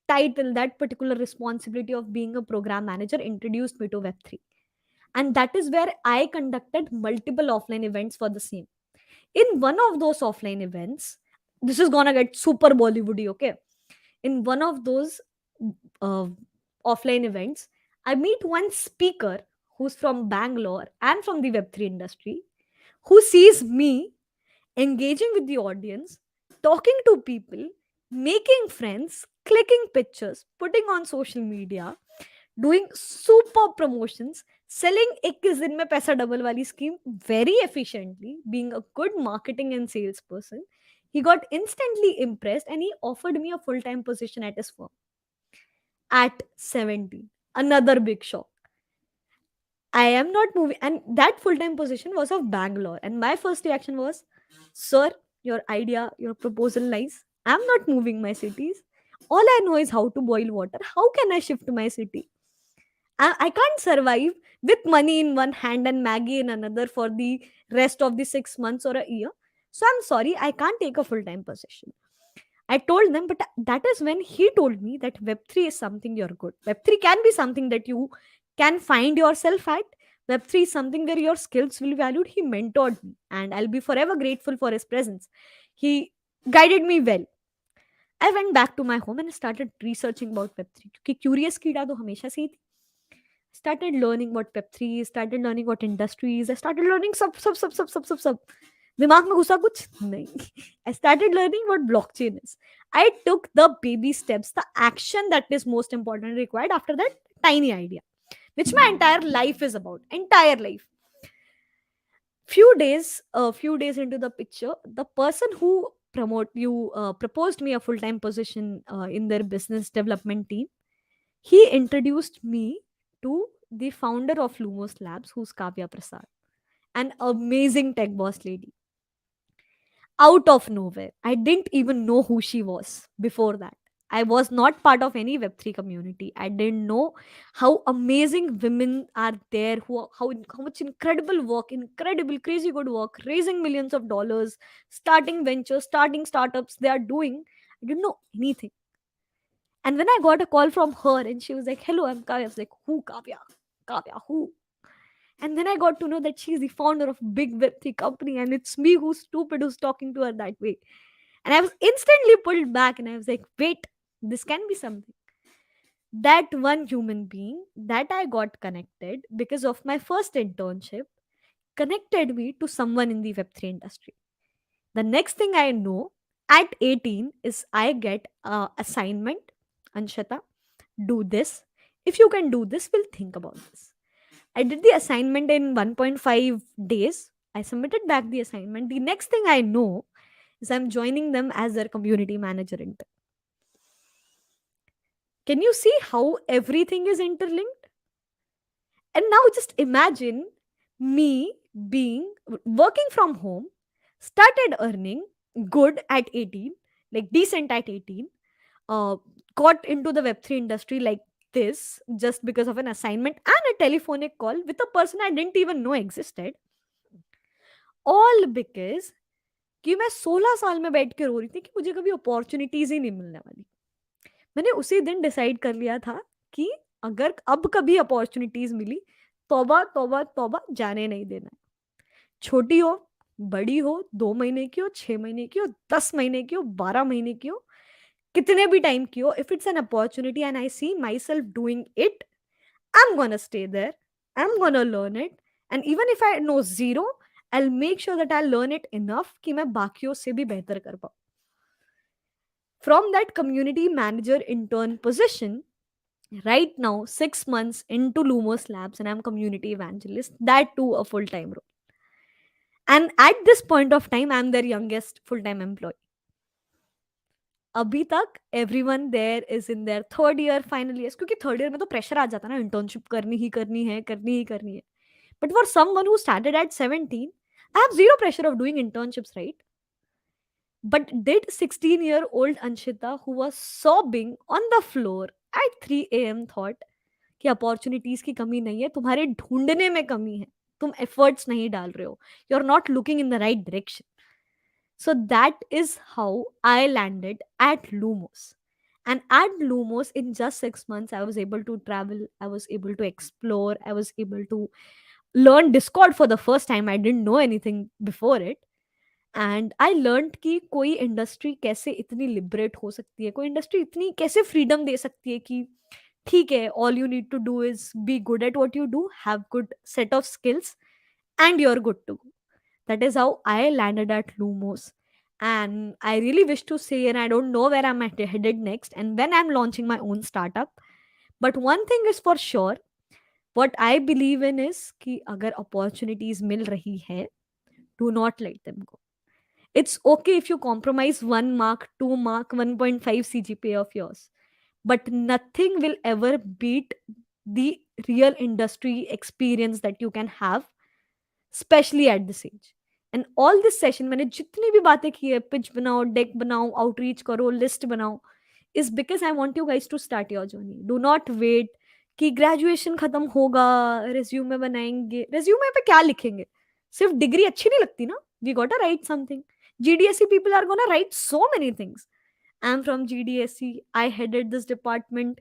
title, that particular responsibility of being a program manager introduced me to Web3. And that is where I conducted multiple offline events for the same. In one of those offline events, this is gonna get super Bollywoody, okay? In one of those uh, offline events, I meet one speaker who's from Bangalore and from the Web3 industry, who sees me engaging with the audience, talking to people, making friends, clicking pictures, putting on social media, doing super promotions, selling 21 दिन में पैसा double वाली scheme very efficiently, being a good marketing and sales person. He got instantly impressed and he offered me a full-time position at his firm at 17. Another big shock. I am not moving. And that full time position was of Bangalore. And my first reaction was, Sir, your idea, your proposal nice. I'm not moving my cities. All I know is how to boil water. How can I shift my city? I can't survive with money in one hand and Maggie in another for the rest of the 6 months or a year. So I'm sorry, I can't take a full time position. I told them, but that is when he told me that Web3 is something you're good. Web3 can be something that you can find yourself at. Web3 is something where your skills will be valued. He mentored me, and I'll be forever grateful for his presence. He guided me well. I went back to my home and started researching about Web3. क्योंकि curious कीड़ा तो हमेशा से ही थी. Started learning what Web3 is, started learning what industries, I started learning सब. दिमाग में घुसा कुछ नहीं. I started learning what blockchain is. I took the baby steps, the action that is most important required after that tiny idea, which my entire life is about. Entire life. A few days into the picture, the person who proposed me a full-time position in their business development team, he introduced me to the founder of Lumos Labs, who's Kavya Prasad, an amazing tech boss lady. Out of nowhere, I didn't even know who she was before that. I was not part of any Web3 community. I didn't know how amazing women are there, how much incredible work, incredible, crazy good work, raising millions of dollars, starting ventures, starting startups they are doing. I didn't know anything. And when I got a call from her and she was like, Hello, I'm Kavya. I was like, Who, Kavya? Kavya, who? And then I got to know that she's the founder of big Web3 company, and it's me who's stupid who's talking to her that way. And I was instantly pulled back and I was like, wait, this can be something. That one human being that I got connected because of my first internship connected me to someone in the Web3 industry. The next thing I know at 18 is I get a assignment. Anshita, do this. If you can do this, we'll think about this. I did the assignment in 1.5 days. I submitted back the assignment. The next thing I know is I'm joining them as their community manager intern. Can you see how everything is interlinked? And now just imagine me being working from home, started earning good at 18, like decent at 18, uh, got into the Web3 industry like this just because of an assignment and a telephonic call with a person I didn't even know existed. All because कि मैं 16 साल में बैठ के रो रही थी कि मुझे कभी अपॉर्चुनिटीज ही नहीं मिलने वाली. मैंने उसी दिन डिसाइड कर लिया था कि अगर अब कभी अपॉर्चुनिटीज मिली, तौबा तौबा तौबा, जाने नहीं देना है. छोटी हो, बड़ी हो, 2 महीने की हो, 6 महीने की हो, 10 महीने की हो, 12 महीने की हो, कितने भी टाइम की हो, if it's an opportunity and I see myself doing it, I am gonna stay there, I am gonna learn it, and even if I know zero, I'll make sure that I'll learn it enough कि मैं बाकियों से भी बेहतर कर पाऊँ. From that community manager intern position, right now 6 months into Lumos Labs and I'm community evangelist, that too a full-time role. And at this point of time, I'm their youngest full-time employee. अभी तक everyone there is in their third year final years, क्योंकि third year में तो pressure आ जाता है ना, internship करनी ही करनी है, करनी ही करनी है. But for someone who started at 17, I have zero pressure of doing internships, right? But did 16-year-old Anshita, who was sobbing on the floor at 3 a.m., thought कि अपॉर्चुनिटीज की कमी नहीं है, तुम्हारे ढूंढने में कमी है, तुम एफर्ट्स नहीं डाल रहे हो, you are not looking in the right direction. So that is how I landed at Lumos. And at Lumos, in just 6 months, I was able to travel, I was able to explore, I was able to learn Discord for the first time. I didn't know anything before it. And I learn कि कोई industry कैसे इतनी liberate हो सकती है, कोई industry इतनी कैसे फ्रीडम दे सकती है कि ठीक है, all you need to do is be good at what you do, have good set of skills, and you are good to go. That is how I landed at Lumos. And I really wish to say, and I don't know where I'm headed next and when I'm launching my own startup. But one thing is for sure, what I believe in is कि अगर opportunities मिल रही है, do not let them go. It's okay if you compromise 1 mark, 2 mark, 1.5 CGPA of yours, but nothing will ever beat the real industry experience that you can have, especially at this age. And all this session, मैंने जितनी भी बातें की है, pitch बनाओ, deck बनाओ, outreach करो, list बनाओ, is because I want you guys to start your journey. Do not wait कि ग्रेजुएशन खत्म होगा, रेज्यूमे बनाएंगे. रेज्यूमे पे क्या लिखेंगे? सिर्फ डिग्री अच्छी नहीं लगती ना. We gotta write something. GDSC people are gonna write so many things. I'm from GDSC. I headed this department.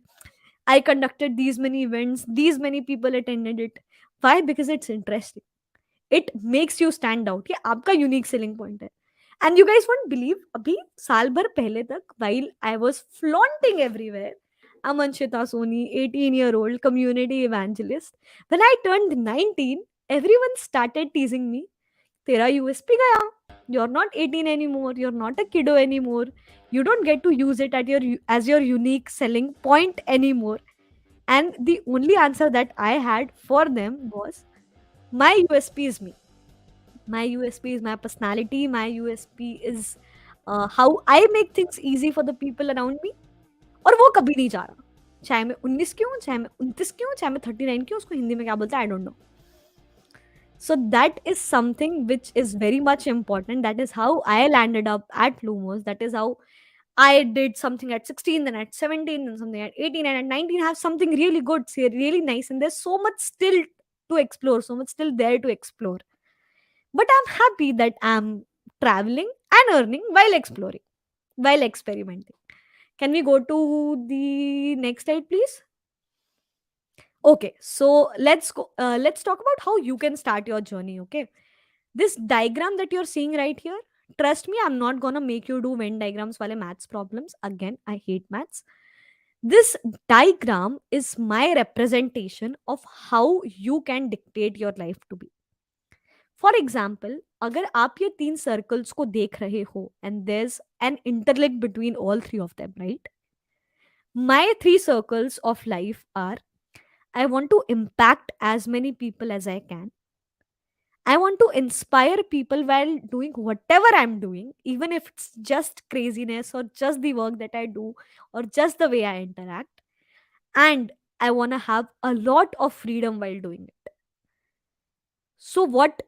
I conducted these many events. These many people attended it. Why? Because it's interesting. It makes you stand out. ये आपका unique selling point है. And you guys won't believe, अभी साल भर पहले तक while I was flaunting everywhere, I'm Anshita Soni, 18-year-old community evangelist. When I turned 19, everyone started teasing me. तेरा USP गया. You're not 18 anymore. You're not a kiddo anymore. You don't get to use it at as your unique selling point anymore. And the only answer that I had for them was, my USP is me. My USP is my personality. My USP is how I make things easy for the people around me. और वो कभी नहीं जा रहा. चाहे मैं 19 की हूँ, चाहे मैं 29 की हूँ, चाहे मैं 39 की हूँ, उसको हिंदी में क्या बोलते हैं, I don't know. So that is something which is very much important. That is how I landed up at Lumos. That is how I did something at 16, then at 17, then something at 18, and at 19 have something really good, say really nice. And there's so much still to explore, so much still there to explore. But I'm happy that I'm traveling and earning while exploring, while experimenting. Can we go to the next slide, please? Okay, so let's go. Let's talk about how you can start your journey. Okay, this diagram that you're seeing right here. Trust me, I'm not gonna make you do Venn diagrams while maths problems. Again, I hate maths. This diagram is my representation of how you can dictate your life to be. For example, अगर आप ये 3 circles को देख रहे हो and there is an interlink between all 3 of them, right? My 3 circles of life are, I want to impact as many people as I can. I want to inspire people while doing whatever I'm doing, even if it's just craziness or just the work that I do or just the way I interact. And I want to have a lot of freedom while doing it. So, what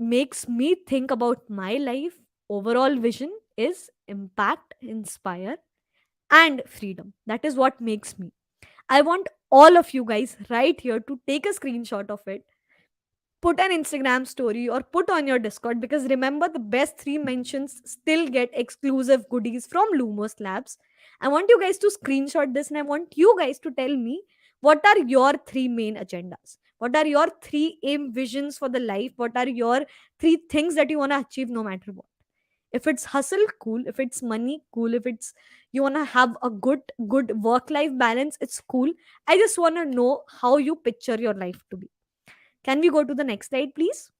makes me think about my life overall vision is impact, inspire, and freedom. That is what makes me. I want all of you guys right here to take a screenshot of it, put an Instagram story, or put on your Discord, because remember, the best 3 mentions still get exclusive goodies from Lumos Labs. I want you guys to screenshot this and I want you guys to tell me what are your 3 main agendas. What are your 3 aim visions for the life? What are your 3 things that you want to achieve no matter what? If it's hustle, cool. If it's money, cool. If it's you want to have a good work life balance, it's cool. I just want to know how you picture your life to be. Can we go to the next slide, please?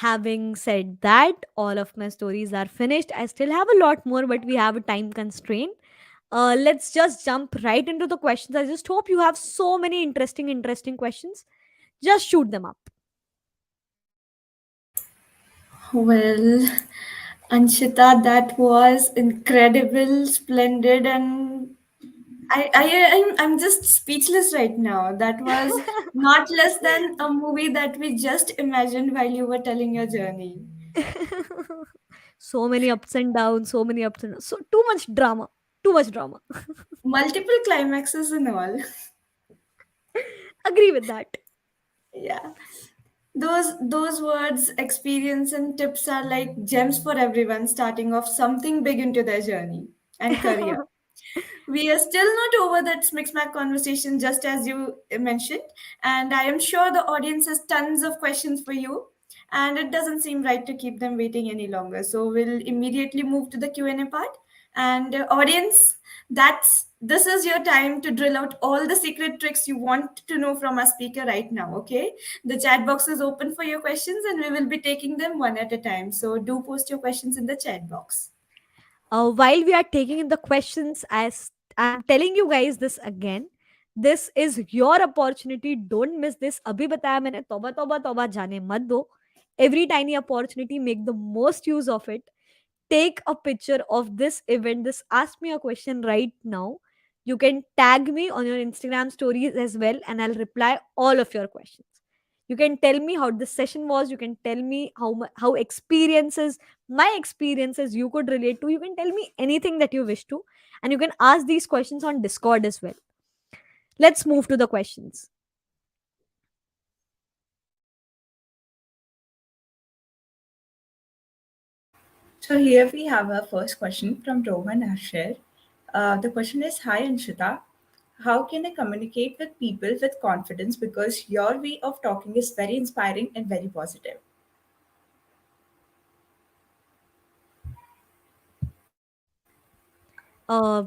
Having said that, all of my stories are finished. I still have a lot more, but we have a time constraint. Let's just jump right into the questions. I just hope you have so many interesting questions. Just shoot them up. Well, Anshita, that was incredible, splendid, and I'm just speechless right now. That was not less than a movie that we just imagined while you were telling your journey. So many ups and downs, so many ups and downs. So too much drama. Too much drama. Multiple climaxes and all. Agree with that. Yeah. Those words, experience, and tips are like gems for everyone starting off something big into their journey and career. We are still not over that Mixmac conversation, just as you mentioned. And I am sure the audience has tons of questions for you. And it doesn't seem right to keep them waiting any longer. So we'll immediately move to the Q&A part. And audience, this is your time to drill out all the secret tricks you want to know from our speaker right now, okay? The chat box is open for your questions and we will be taking them one at a time. So do post your questions in the chat box. While we are taking in the questions, as I'm telling you guys this again, this is your opportunity. Don't miss this. अभी बताया मैंने तौबा तौबा तौबा जाने मत दो. Every tiny opportunity, make the most use of it. Take a picture of this event, this ask me a question right now. You can tag me on your Instagram stories as well, and I'll reply all of your questions. You can tell me how this session was. You can tell me how experiences, my experiences you could relate to. You can tell me anything that you wish to, and you can ask these questions on Discord as well. Let's move to the questions. So here we have our first question from Rohan Asher. The question is, Hi Anshita, how can I communicate with people with confidence because your way of talking is very inspiring and very positive? uh,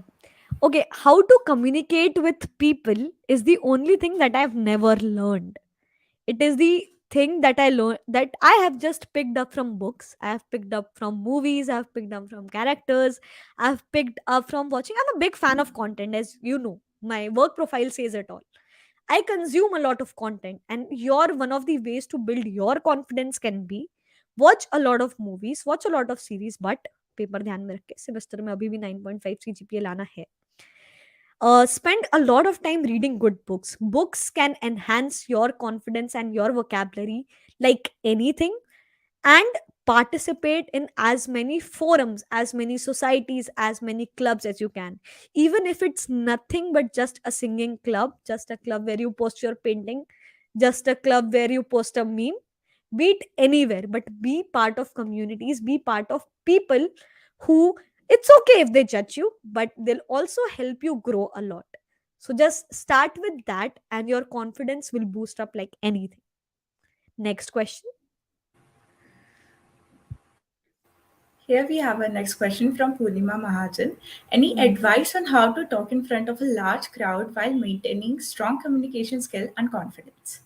okay, how to communicate with people is the only thing that I've never learned. It is the thing that I learned, that I have just picked up from books, I have picked up from movies, I have picked up from characters, I've picked up from watching. I'm a big fan of content, as you know. My work profile says it all. I consume a lot of content, and your one of the ways to build your confidence can be watch a lot of movies, watch a lot of series, but paper ध्यान में रख के semester में अभी भी 9.5 CGPA लाना है. Spend a lot of time reading good books. Books can enhance your confidence and your vocabulary like anything. And participate in as many forums, as many societies, as many clubs as you can. Even if it's nothing but just a singing club, just a club where you post your painting, just a club where you post a meme, be it anywhere, but be part of communities, be part of people who, it's okay if they judge you, but they'll also help you grow a lot. So just start with that and your confidence will boost up like anything. Next question. Here we have our next question from Purnima Mahajan. Any Hmm. advice on how to talk in front of a large crowd while maintaining strong communication skill and confidence?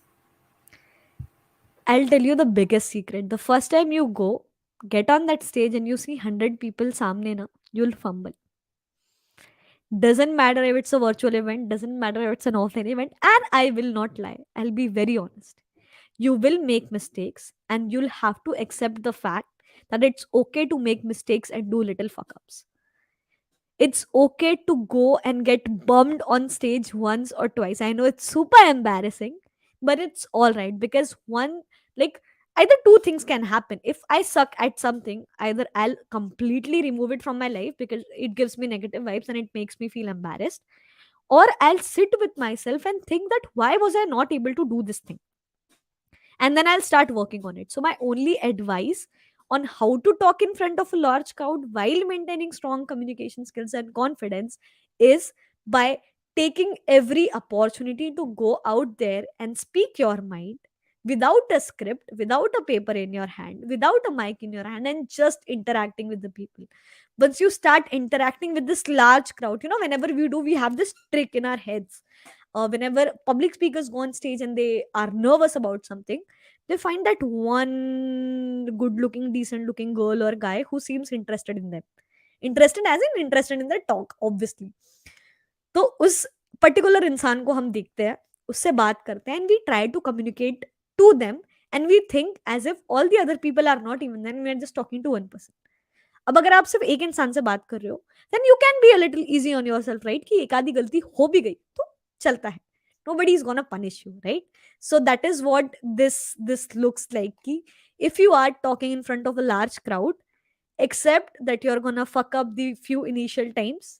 I'll tell you the biggest secret. The first time you go, get on that stage and you see 100 people samne na, you'll fumble. Doesn't matter if it's a virtual event, doesn't matter if it's an offline event, and I will not lie. I'll be very honest. You will make mistakes and you'll have to accept the fact that it's okay to make mistakes and do little fuck ups. It's okay to go and get bummed on stage once or twice. I know it's super embarrassing, but it's all right because one, like, either two things can happen. If I suck at something, either I'll completely remove it from my life because it gives me negative vibes and it makes me feel embarrassed, or I'll sit with myself and think that why was I not able to do this thing, and then I'll start working on it. So my only advice on how to talk in front of a large crowd while maintaining strong communication skills and confidence is by taking every opportunity to go out there and speak your mind without a script, without a paper in your hand, without a mic in your hand, and just interacting with the people. Once you start interacting with this large crowd, whenever we do, we have this trick in our heads. Whenever public speakers go on stage and they are nervous about something, they find that one good looking, decent looking girl or guy who seems interested in them. Interested as in interested in their talk, obviously. तो उस particular इंसान को हम देखते हैं, उससे बात करते हैं, and we try to communicate to them, and we think as if all the other people are not even then we are just talking to one person. अब अगर आप सिर्फ एक इंसान से बात कर रहे हो then you can be a little easy on yourself, right? कि एक आधी गलती हो भी गई तो चलता है, nobody is gonna punish you, right? So that is what this looks like कि if you are talking in front of a large crowd, accept that you're gonna fuck up the few initial times.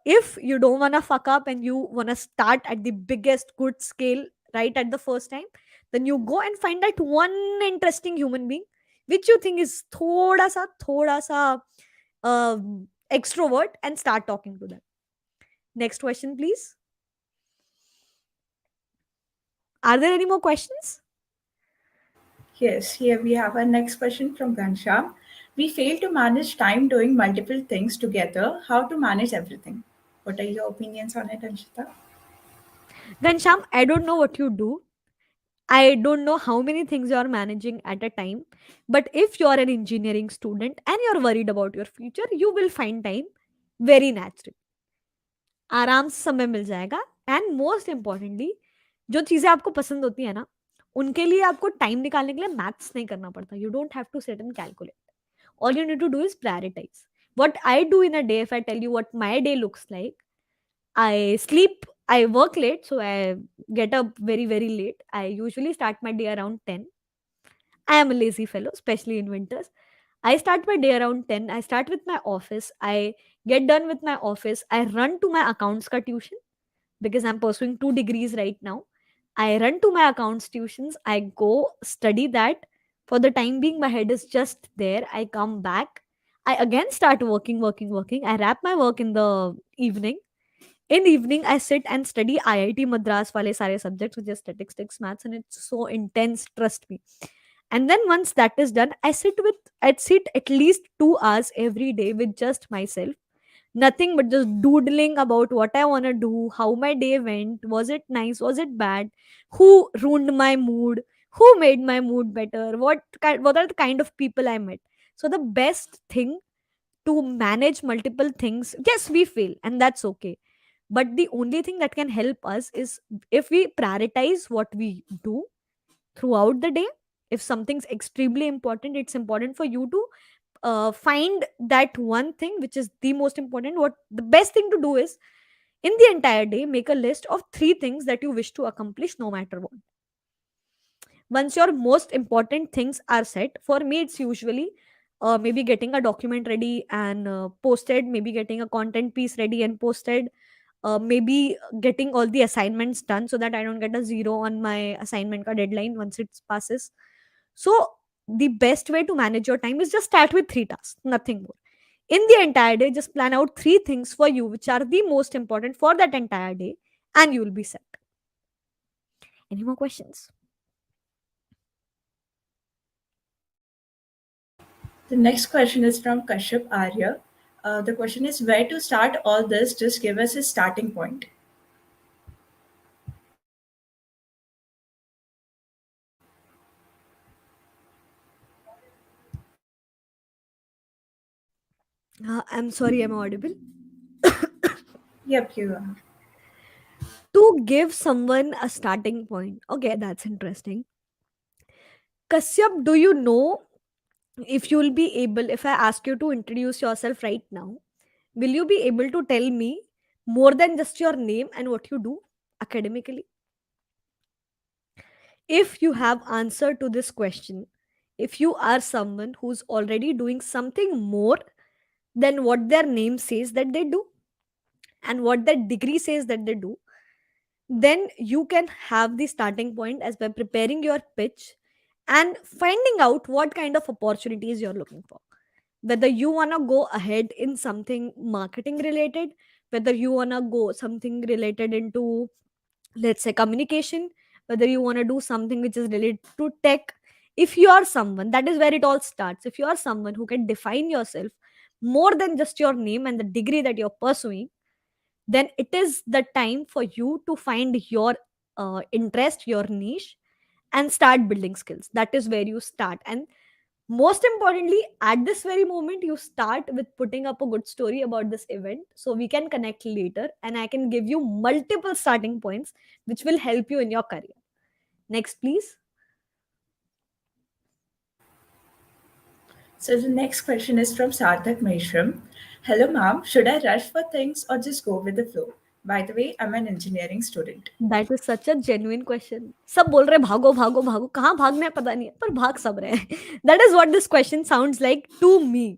If you don't want to fuck up and you want to start at the biggest good scale right at the first time, then you go and find that one interesting human being which you think is thoda sa uh, extrovert and start talking to them. Next question, please. Are there any more questions? Yes, here we have our next question from Ghanshyam. We fail to manage time doing multiple things together. How to manage everything? What are your opinions on it, Anshita? Gansham, I don't know what you do. I don't know how many things you are managing at a time. But if you are an engineering student and you're worried about your future, you will find time very naturally. आराम से समय मिल जाएगा. And most importantly जो चीजें आपको पसंद होती है ना, उनके लिए आपको टाइम निकालने के लिए मैथ्स नहीं करना पड़ता. You don't have to sit and calculate. All you need to do is prioritize. What I do in a day, if I tell you what my day looks like, I sleep, I work late, so I get up very, very late. I usually start my day around 10. I am a lazy fellow, especially in winters. I start my day around 10. I start with my office. I get done with my office. I run to my accounts ka tuition because I'm pursuing 2 degrees right now. I run to my accounts tuitions. I go study that. For the time being, my head is just there. I come back. I again start working. I wrap my work in the evening. In evening, I sit and study IIT Madras wale sare subjects, which is statistics, maths, and it's so intense. Trust me. And then once that is done, I'd sit at least 2 hours every day with just myself. Nothing but just doodling about what I want to do, how my day went, was it nice, was it bad, who ruined my mood, who made my mood better, what are the kind of people I met. So the best thing to manage multiple things, yes, we fail and that's okay. But the only thing that can help us is if we prioritize what we do throughout the day. If something's extremely important, it's important for you to find that one thing which is the most important. What the best thing to do is in the entire day, make a list of 3 things that you wish to accomplish no matter what. Once your most important things are set, for me it's usually maybe getting a document ready and posted, maybe getting a content piece ready and posted, maybe getting all the assignments done so that I don't get a zero on my assignment ka deadline once it passes. So the best way to manage your time is just start with 3 tasks, nothing more. In the entire day, just plan out 3 things for you which are the most important for that entire day, and you will be set. Any more questions? The next question is from Kashyap Arya. The question is where to start all this? Just give us a starting point. I'm sorry, I'm audible. Yep, you are. To give someone a starting point. Okay, that's interesting. Kasyap, do you know if you'll be able, if I ask you to introduce yourself right now, will you be able to tell me more than just your name and what you do academically? If you have answer to this question, if you are someone who's already doing something more than what their name says that they do and what their degree says that they do, then you can have the starting point as by preparing your pitch and finding out what kind of opportunities you're looking for. Whether you want to go ahead in something marketing related, whether you want to go something related into, let's say, communication, whether you want to do something which is related to tech. If you are someone, that is where it all starts. If you are someone who can define yourself more than just your name and the degree that you're pursuing, then it is the time for you to find your interest, your niche, and start building skills. That is where you start. And most importantly, at this very moment, you start with putting up a good story about this event so we can connect later and I can give you multiple starting points which will help you in your career. Next, please. So the next question is from Sarthak Meshram. Hello, ma'am. Should I rush for things or just go with the flow? By the way, I'm an engineering student. That is such a genuine question. सब बोल रहे भागो भागो भागो, कहाँ भागना है पता नहीं है, पर भाग सब रहे हैं. That is what this question sounds like to me.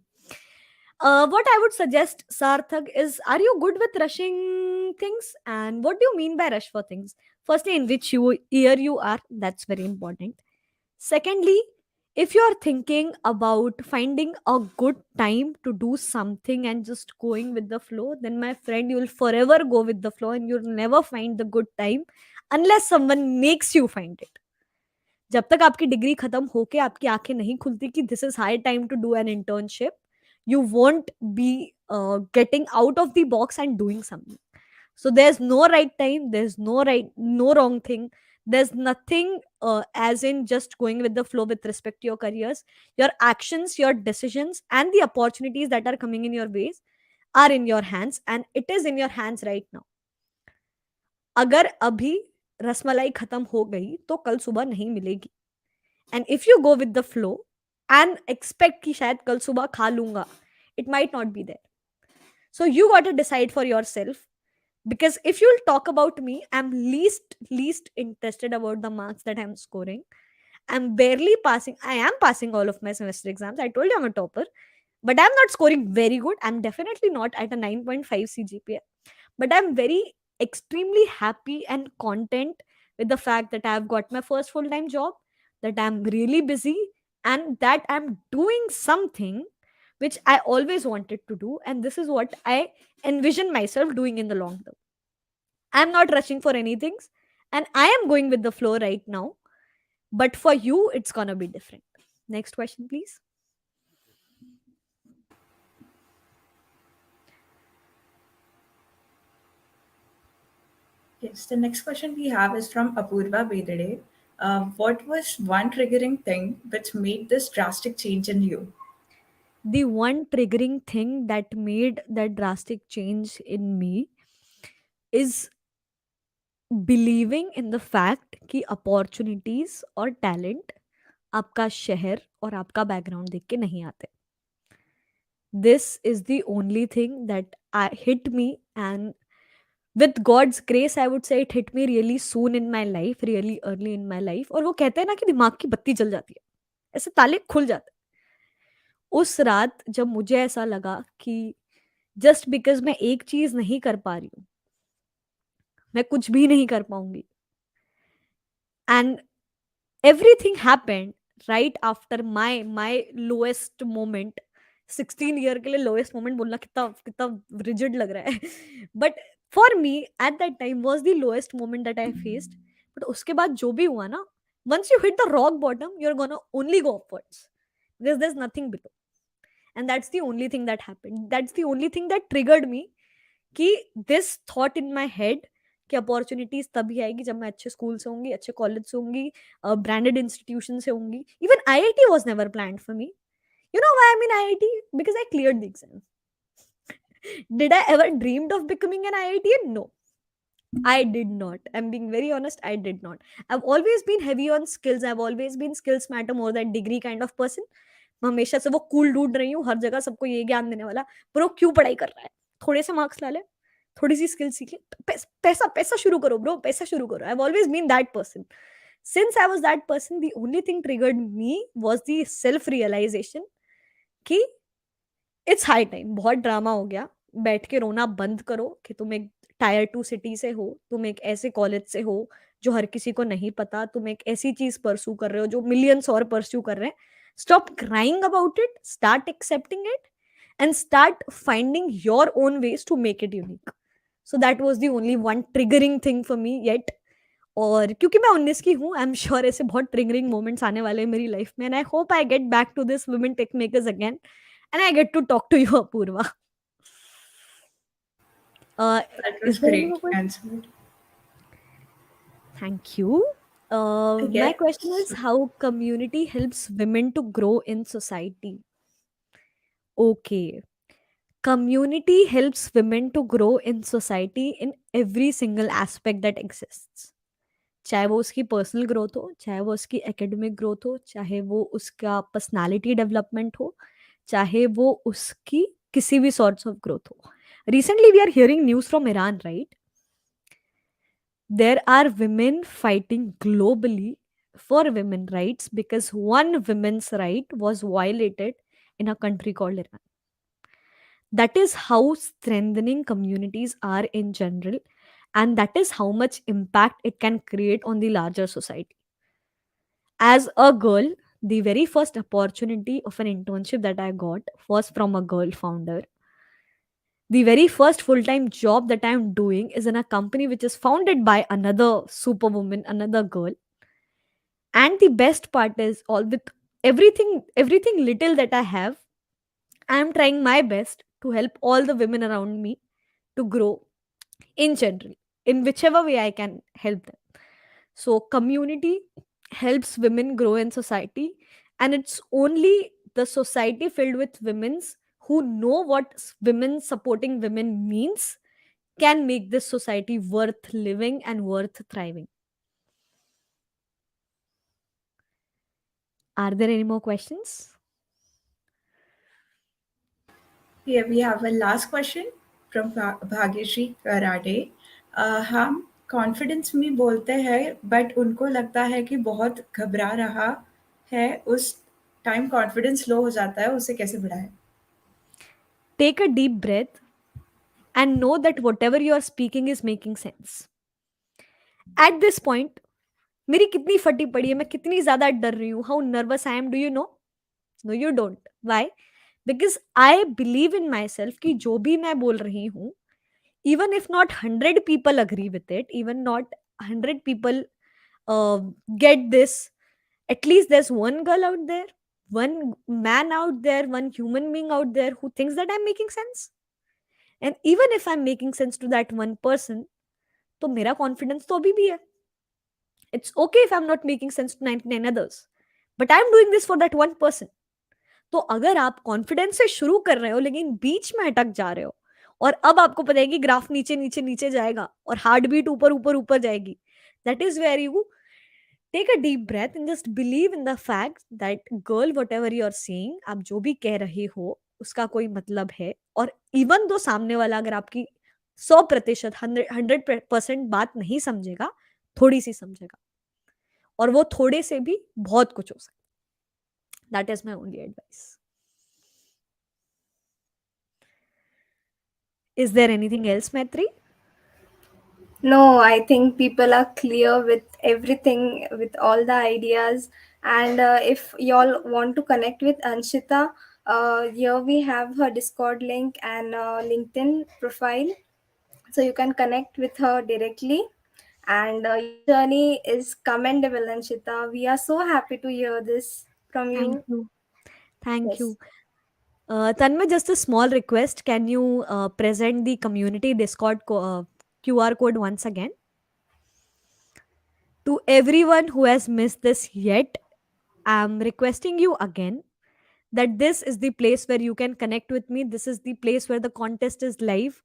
What I would suggest, Sarthak, is are you good with rushing things? And what do you mean by rush for things? Firstly, in which year you are, that's very important. Secondly, if you are thinking about finding a good time to do something and just going with the flow, then my friend, you will forever go with the flow and you'll never find the good time unless someone makes you find it. जब तक आपकी degree खत्म होके आपकी आंखें नहीं खुलती कि this is high time to do an internship, you won't be getting out of the box and doing something. So there's no right time, there's no wrong thing, there's nothing as in just going with the flow with respect to your careers. Your actions, your decisions, and the opportunities that are coming in your ways are in your hands, and it is in your hands right now. अगर अभी रसमलाई खत्म हो गई तो कल सुबह नहीं मिलेगी. And if you go with the flow and expect कि शायद कल सुबह खा लूंगा, it might not be there. So you got to decide for yourself, because if you'll talk about me, I'm least interested about the marks that I'm scoring. I'm barely passing. I am passing all of my semester exams. I told you I'm a topper, but I'm not scoring very good. I'm definitely not at a 9.5 CGPA, but I'm very extremely happy and content with the fact that I've got my first full time job, that I'm really busy, and that I'm doing something which I always wanted to do. And this is what I envision myself doing in the long term. I'm not rushing for anything, and I am going with the flow right now. But for you, it's gonna be different. Next question, please. Yes, the next question we have is from Apurva Bedade. What was one triggering thing which made this drastic change in you? The one triggering thing that made that drastic change in me is believing in the fact कि opportunities और talent आपका शहर और आपका background देख के नहीं आते. This is the only thing that hit me, and with God's grace, I would say it hit me really soon in my life, really early in my life. और वो कहते हैं ना कि दिमाग की बत्ती जल जाती है, ऐसे ताले खुल जाते हैं. उस रात जब मुझे ऐसा लगा कि जस्ट बिकॉज मैं एक चीज नहीं कर पा रही हूँ, मैं कुछ भी नहीं कर पाऊंगी, and everything happened right after my lowest moment. 16 year के लिए लोएस्ट मोमेंट बोलना कितना कितना रिजिड लग रहा है, but for me at that time was the lowest moment that I faced. But उसके बाद जो भी हुआ ना, once you hit the rock bottom, you're gonna only go upwards because there's nothing below. And that's the only thing that happened, that's the only thing that triggered me कि this thought in my head कि opportunities तभी आएगी जब मैं अच्छे school से होंगी, अच्छे कॉलेज से होंगी, ब्रांडेड इंस्टीट्यूशन से होंगी. Even IIT was never planned for me. You know why I'm in IIT? Because I cleared the exam. Did I ever dreamed of becoming an IITian? No, I did not. I'm being very honest, I did not. I've always been heavy on skills. I've always been skills matter more than degree kind of person. मैं हमेशा से वो cool ढूंढ रही हूँ हर जगह, सबको ये ज्ञान देने वाला, पर वो क्यों पढ़ाई कर रहा है, थोड़े से मार्क्स ला ले, थोड़ी सी स्किल सीख ले, पैसा पैसा शुरू करो ब्रो, पैसा शुरू करो. I have always been that person. Since I was that person, the only thing triggered me was the self realization कि इट्स हाई टाइम, बहुत ड्रामा हो गया, बैठ के रोना बंद करो कि तुम एक टायर 2 सिटी से हो, तुम एक ऐसे कॉलेज से हो जो हर किसी को नहीं पता, तुम एक ऐसी चीज परस्यू कर रहे हो जो मिलियंस और परस्यू कर रहे हैं. Stop crying about it, start accepting it, and start finding your own ways to make it unique. So that was the only one triggering thing for me yet. और क्योंकि मैं 19 की हूँ, आई एम श्योर ऐसे बहुत ट्रिगरिंग मोमेंट्स आने वाले हैं मेरी लाइफ में, and I hope I get back to this women tech makers again and I get to talk to you, Apurva. That was Is there any great more question? answer. Thank you. My Yes. question is how community helps women to grow in society. Okay. Community helps women to grow in society in every single aspect that exists. चाहे वो उसकी personal growth हो, चाहे वो उसकी academic growth हो, चाहे वो उसका पर्सनालिटी डेवलपमेंट हो, चाहे वो उसकी किसी भी सॉर्ट्स ऑफ ग्रोथ हो. Recently we are hearing news from Iran, right? There are women fighting globally for women rights because one women's right was violated in a country called Iran. That is how strengthening communities are in general, and that is how much impact it can create on the larger society. As a girl, the very first opportunity of an internship that I got was from a girl founder. The very first full time job that I'm doing is in a company which is founded by another superwoman, another girl. And the best part is, all with everything little that I have, I'm trying my best to help all the women around me to grow in general, in whichever way I can help them. So, community helps women grow in society, and it's only the society filled with women's who know what women supporting women means can make this society worth living and worth thriving. Are there any more questions? Here we have a last question from Bhagyashree Karade. हम confidence में बोलते हैं but उनको लगता है कि बहुत घबरा रहा है, उस टाइम कॉन्फिडेंस लो हो जाता है, उसे कैसे बढ़ाएं? Take a deep breath and know that whatever you are speaking is making sense. At this point, मेरी कितनी फटी पड़ी है, मैं कितनी ज्यादा डर रही हूँ, how nervous I am, do you know? No, you don't. Why? Because I believe in myself कि जो भी मैं बोल रही हूँ, even if not 100 people agree with it, even not 100 people uh, get this, at least there's one girl out there, one man out there, one human being out there who thinks that I'm making sense. And even if I'm making sense to that one person, तो मेरा confidence तो अभी भी है. It's okay if I'm not making sense to 99 others, but I'm doing this for that one person. तो अगर आप confidence से शुरू कर रहे हो लेकिन बीच में अटक जा रहे हो, और अब आपको पता है कि ग्राफ नीचे नीचे नीचे जाएगा और हार्ट बीट ऊपर ऊपर ऊपर जाएगी, that is where you take a deep breath and just believe in the fact that girl whatever you are saying, आप जो भी कह रहे हो उसका कोई मतलब है. और इवन दो सामने वाला अगर आपकी 100% 100% बात नहीं समझेगा, थोड़ी सी समझेगा, और वो थोड़े से भी बहुत कुछ हो सकता. That is my only advice. Is there anything else, Maitri? No, I think people are clear with everything, with all the ideas. And if y'all want to connect with Anshita, here we have her Discord link and LinkedIn profile. So you can connect with her directly. And your journey is commendable, Anshita. We are so happy to hear this from Thank you. you. Thank Yes. you. Tanmay, just a small request. Can you present the community Discord QR code once again? To everyone who has missed this yet, I'm requesting you again that this is the place where you can connect with me. This is the place where the contest is live.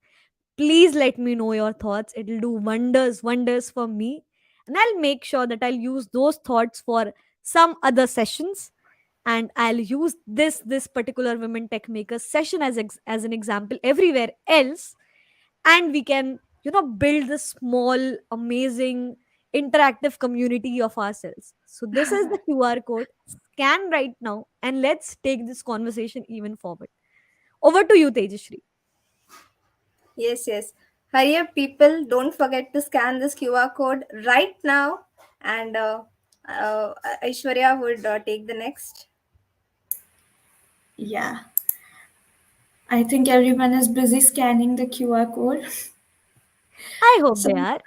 Please let me know your thoughts. It'll do wonders, wonders for me. And I'll make sure that I'll use those thoughts for some other sessions. And I'll use this particular Women Tech Makers session as an example everywhere else. And we can, build this small, amazing, interactive community of ourselves. So this is the QR code. Scan right now and let's take this conversation even forward. Over to you, Tejashree. Yes, yes. Hurry up, people. Don't forget to scan this QR code right now. And Aishwarya would take the next. Yeah, I think everyone is busy scanning the QR code. I hope So, they are.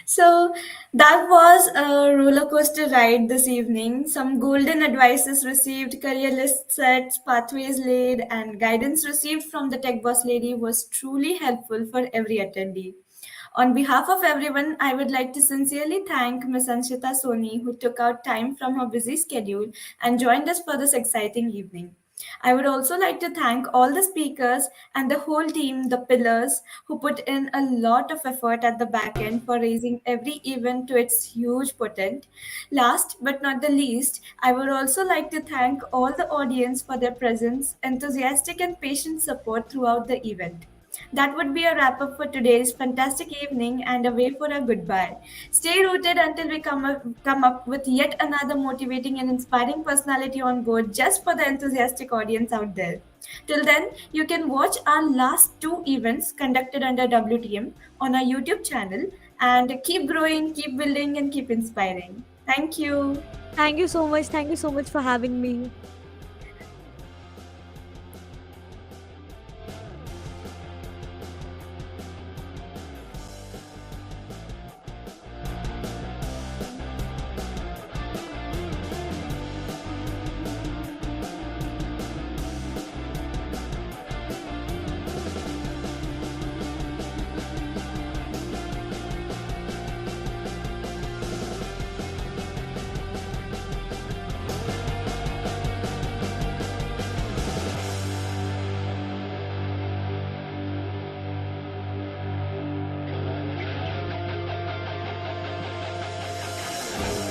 so that was a roller coaster ride this evening. Some golden advices received, career list sets, pathways laid, and guidance received from the tech boss lady was truly helpful for every attendee. On behalf of everyone, I would like to sincerely thank Ms Anshita Soni, who took out time from her busy schedule and joined us for this exciting evening. I would also like to thank all the speakers and the whole team, the pillars, who put in a lot of effort at the back end for raising every event to its huge potent. Last but not the least, I would also like to thank all the audience for their presence, enthusiastic and patient support throughout the event. That would be a wrap up for today's fantastic evening and a way for a goodbye. Stay rooted until we come up with yet another motivating and inspiring personality on board just for the enthusiastic audience out there. Till then, you can watch our last two events conducted under WTM on our YouTube channel and keep growing, keep building, and keep inspiring. Thank you. Thank you so much. Thank you so much for having me.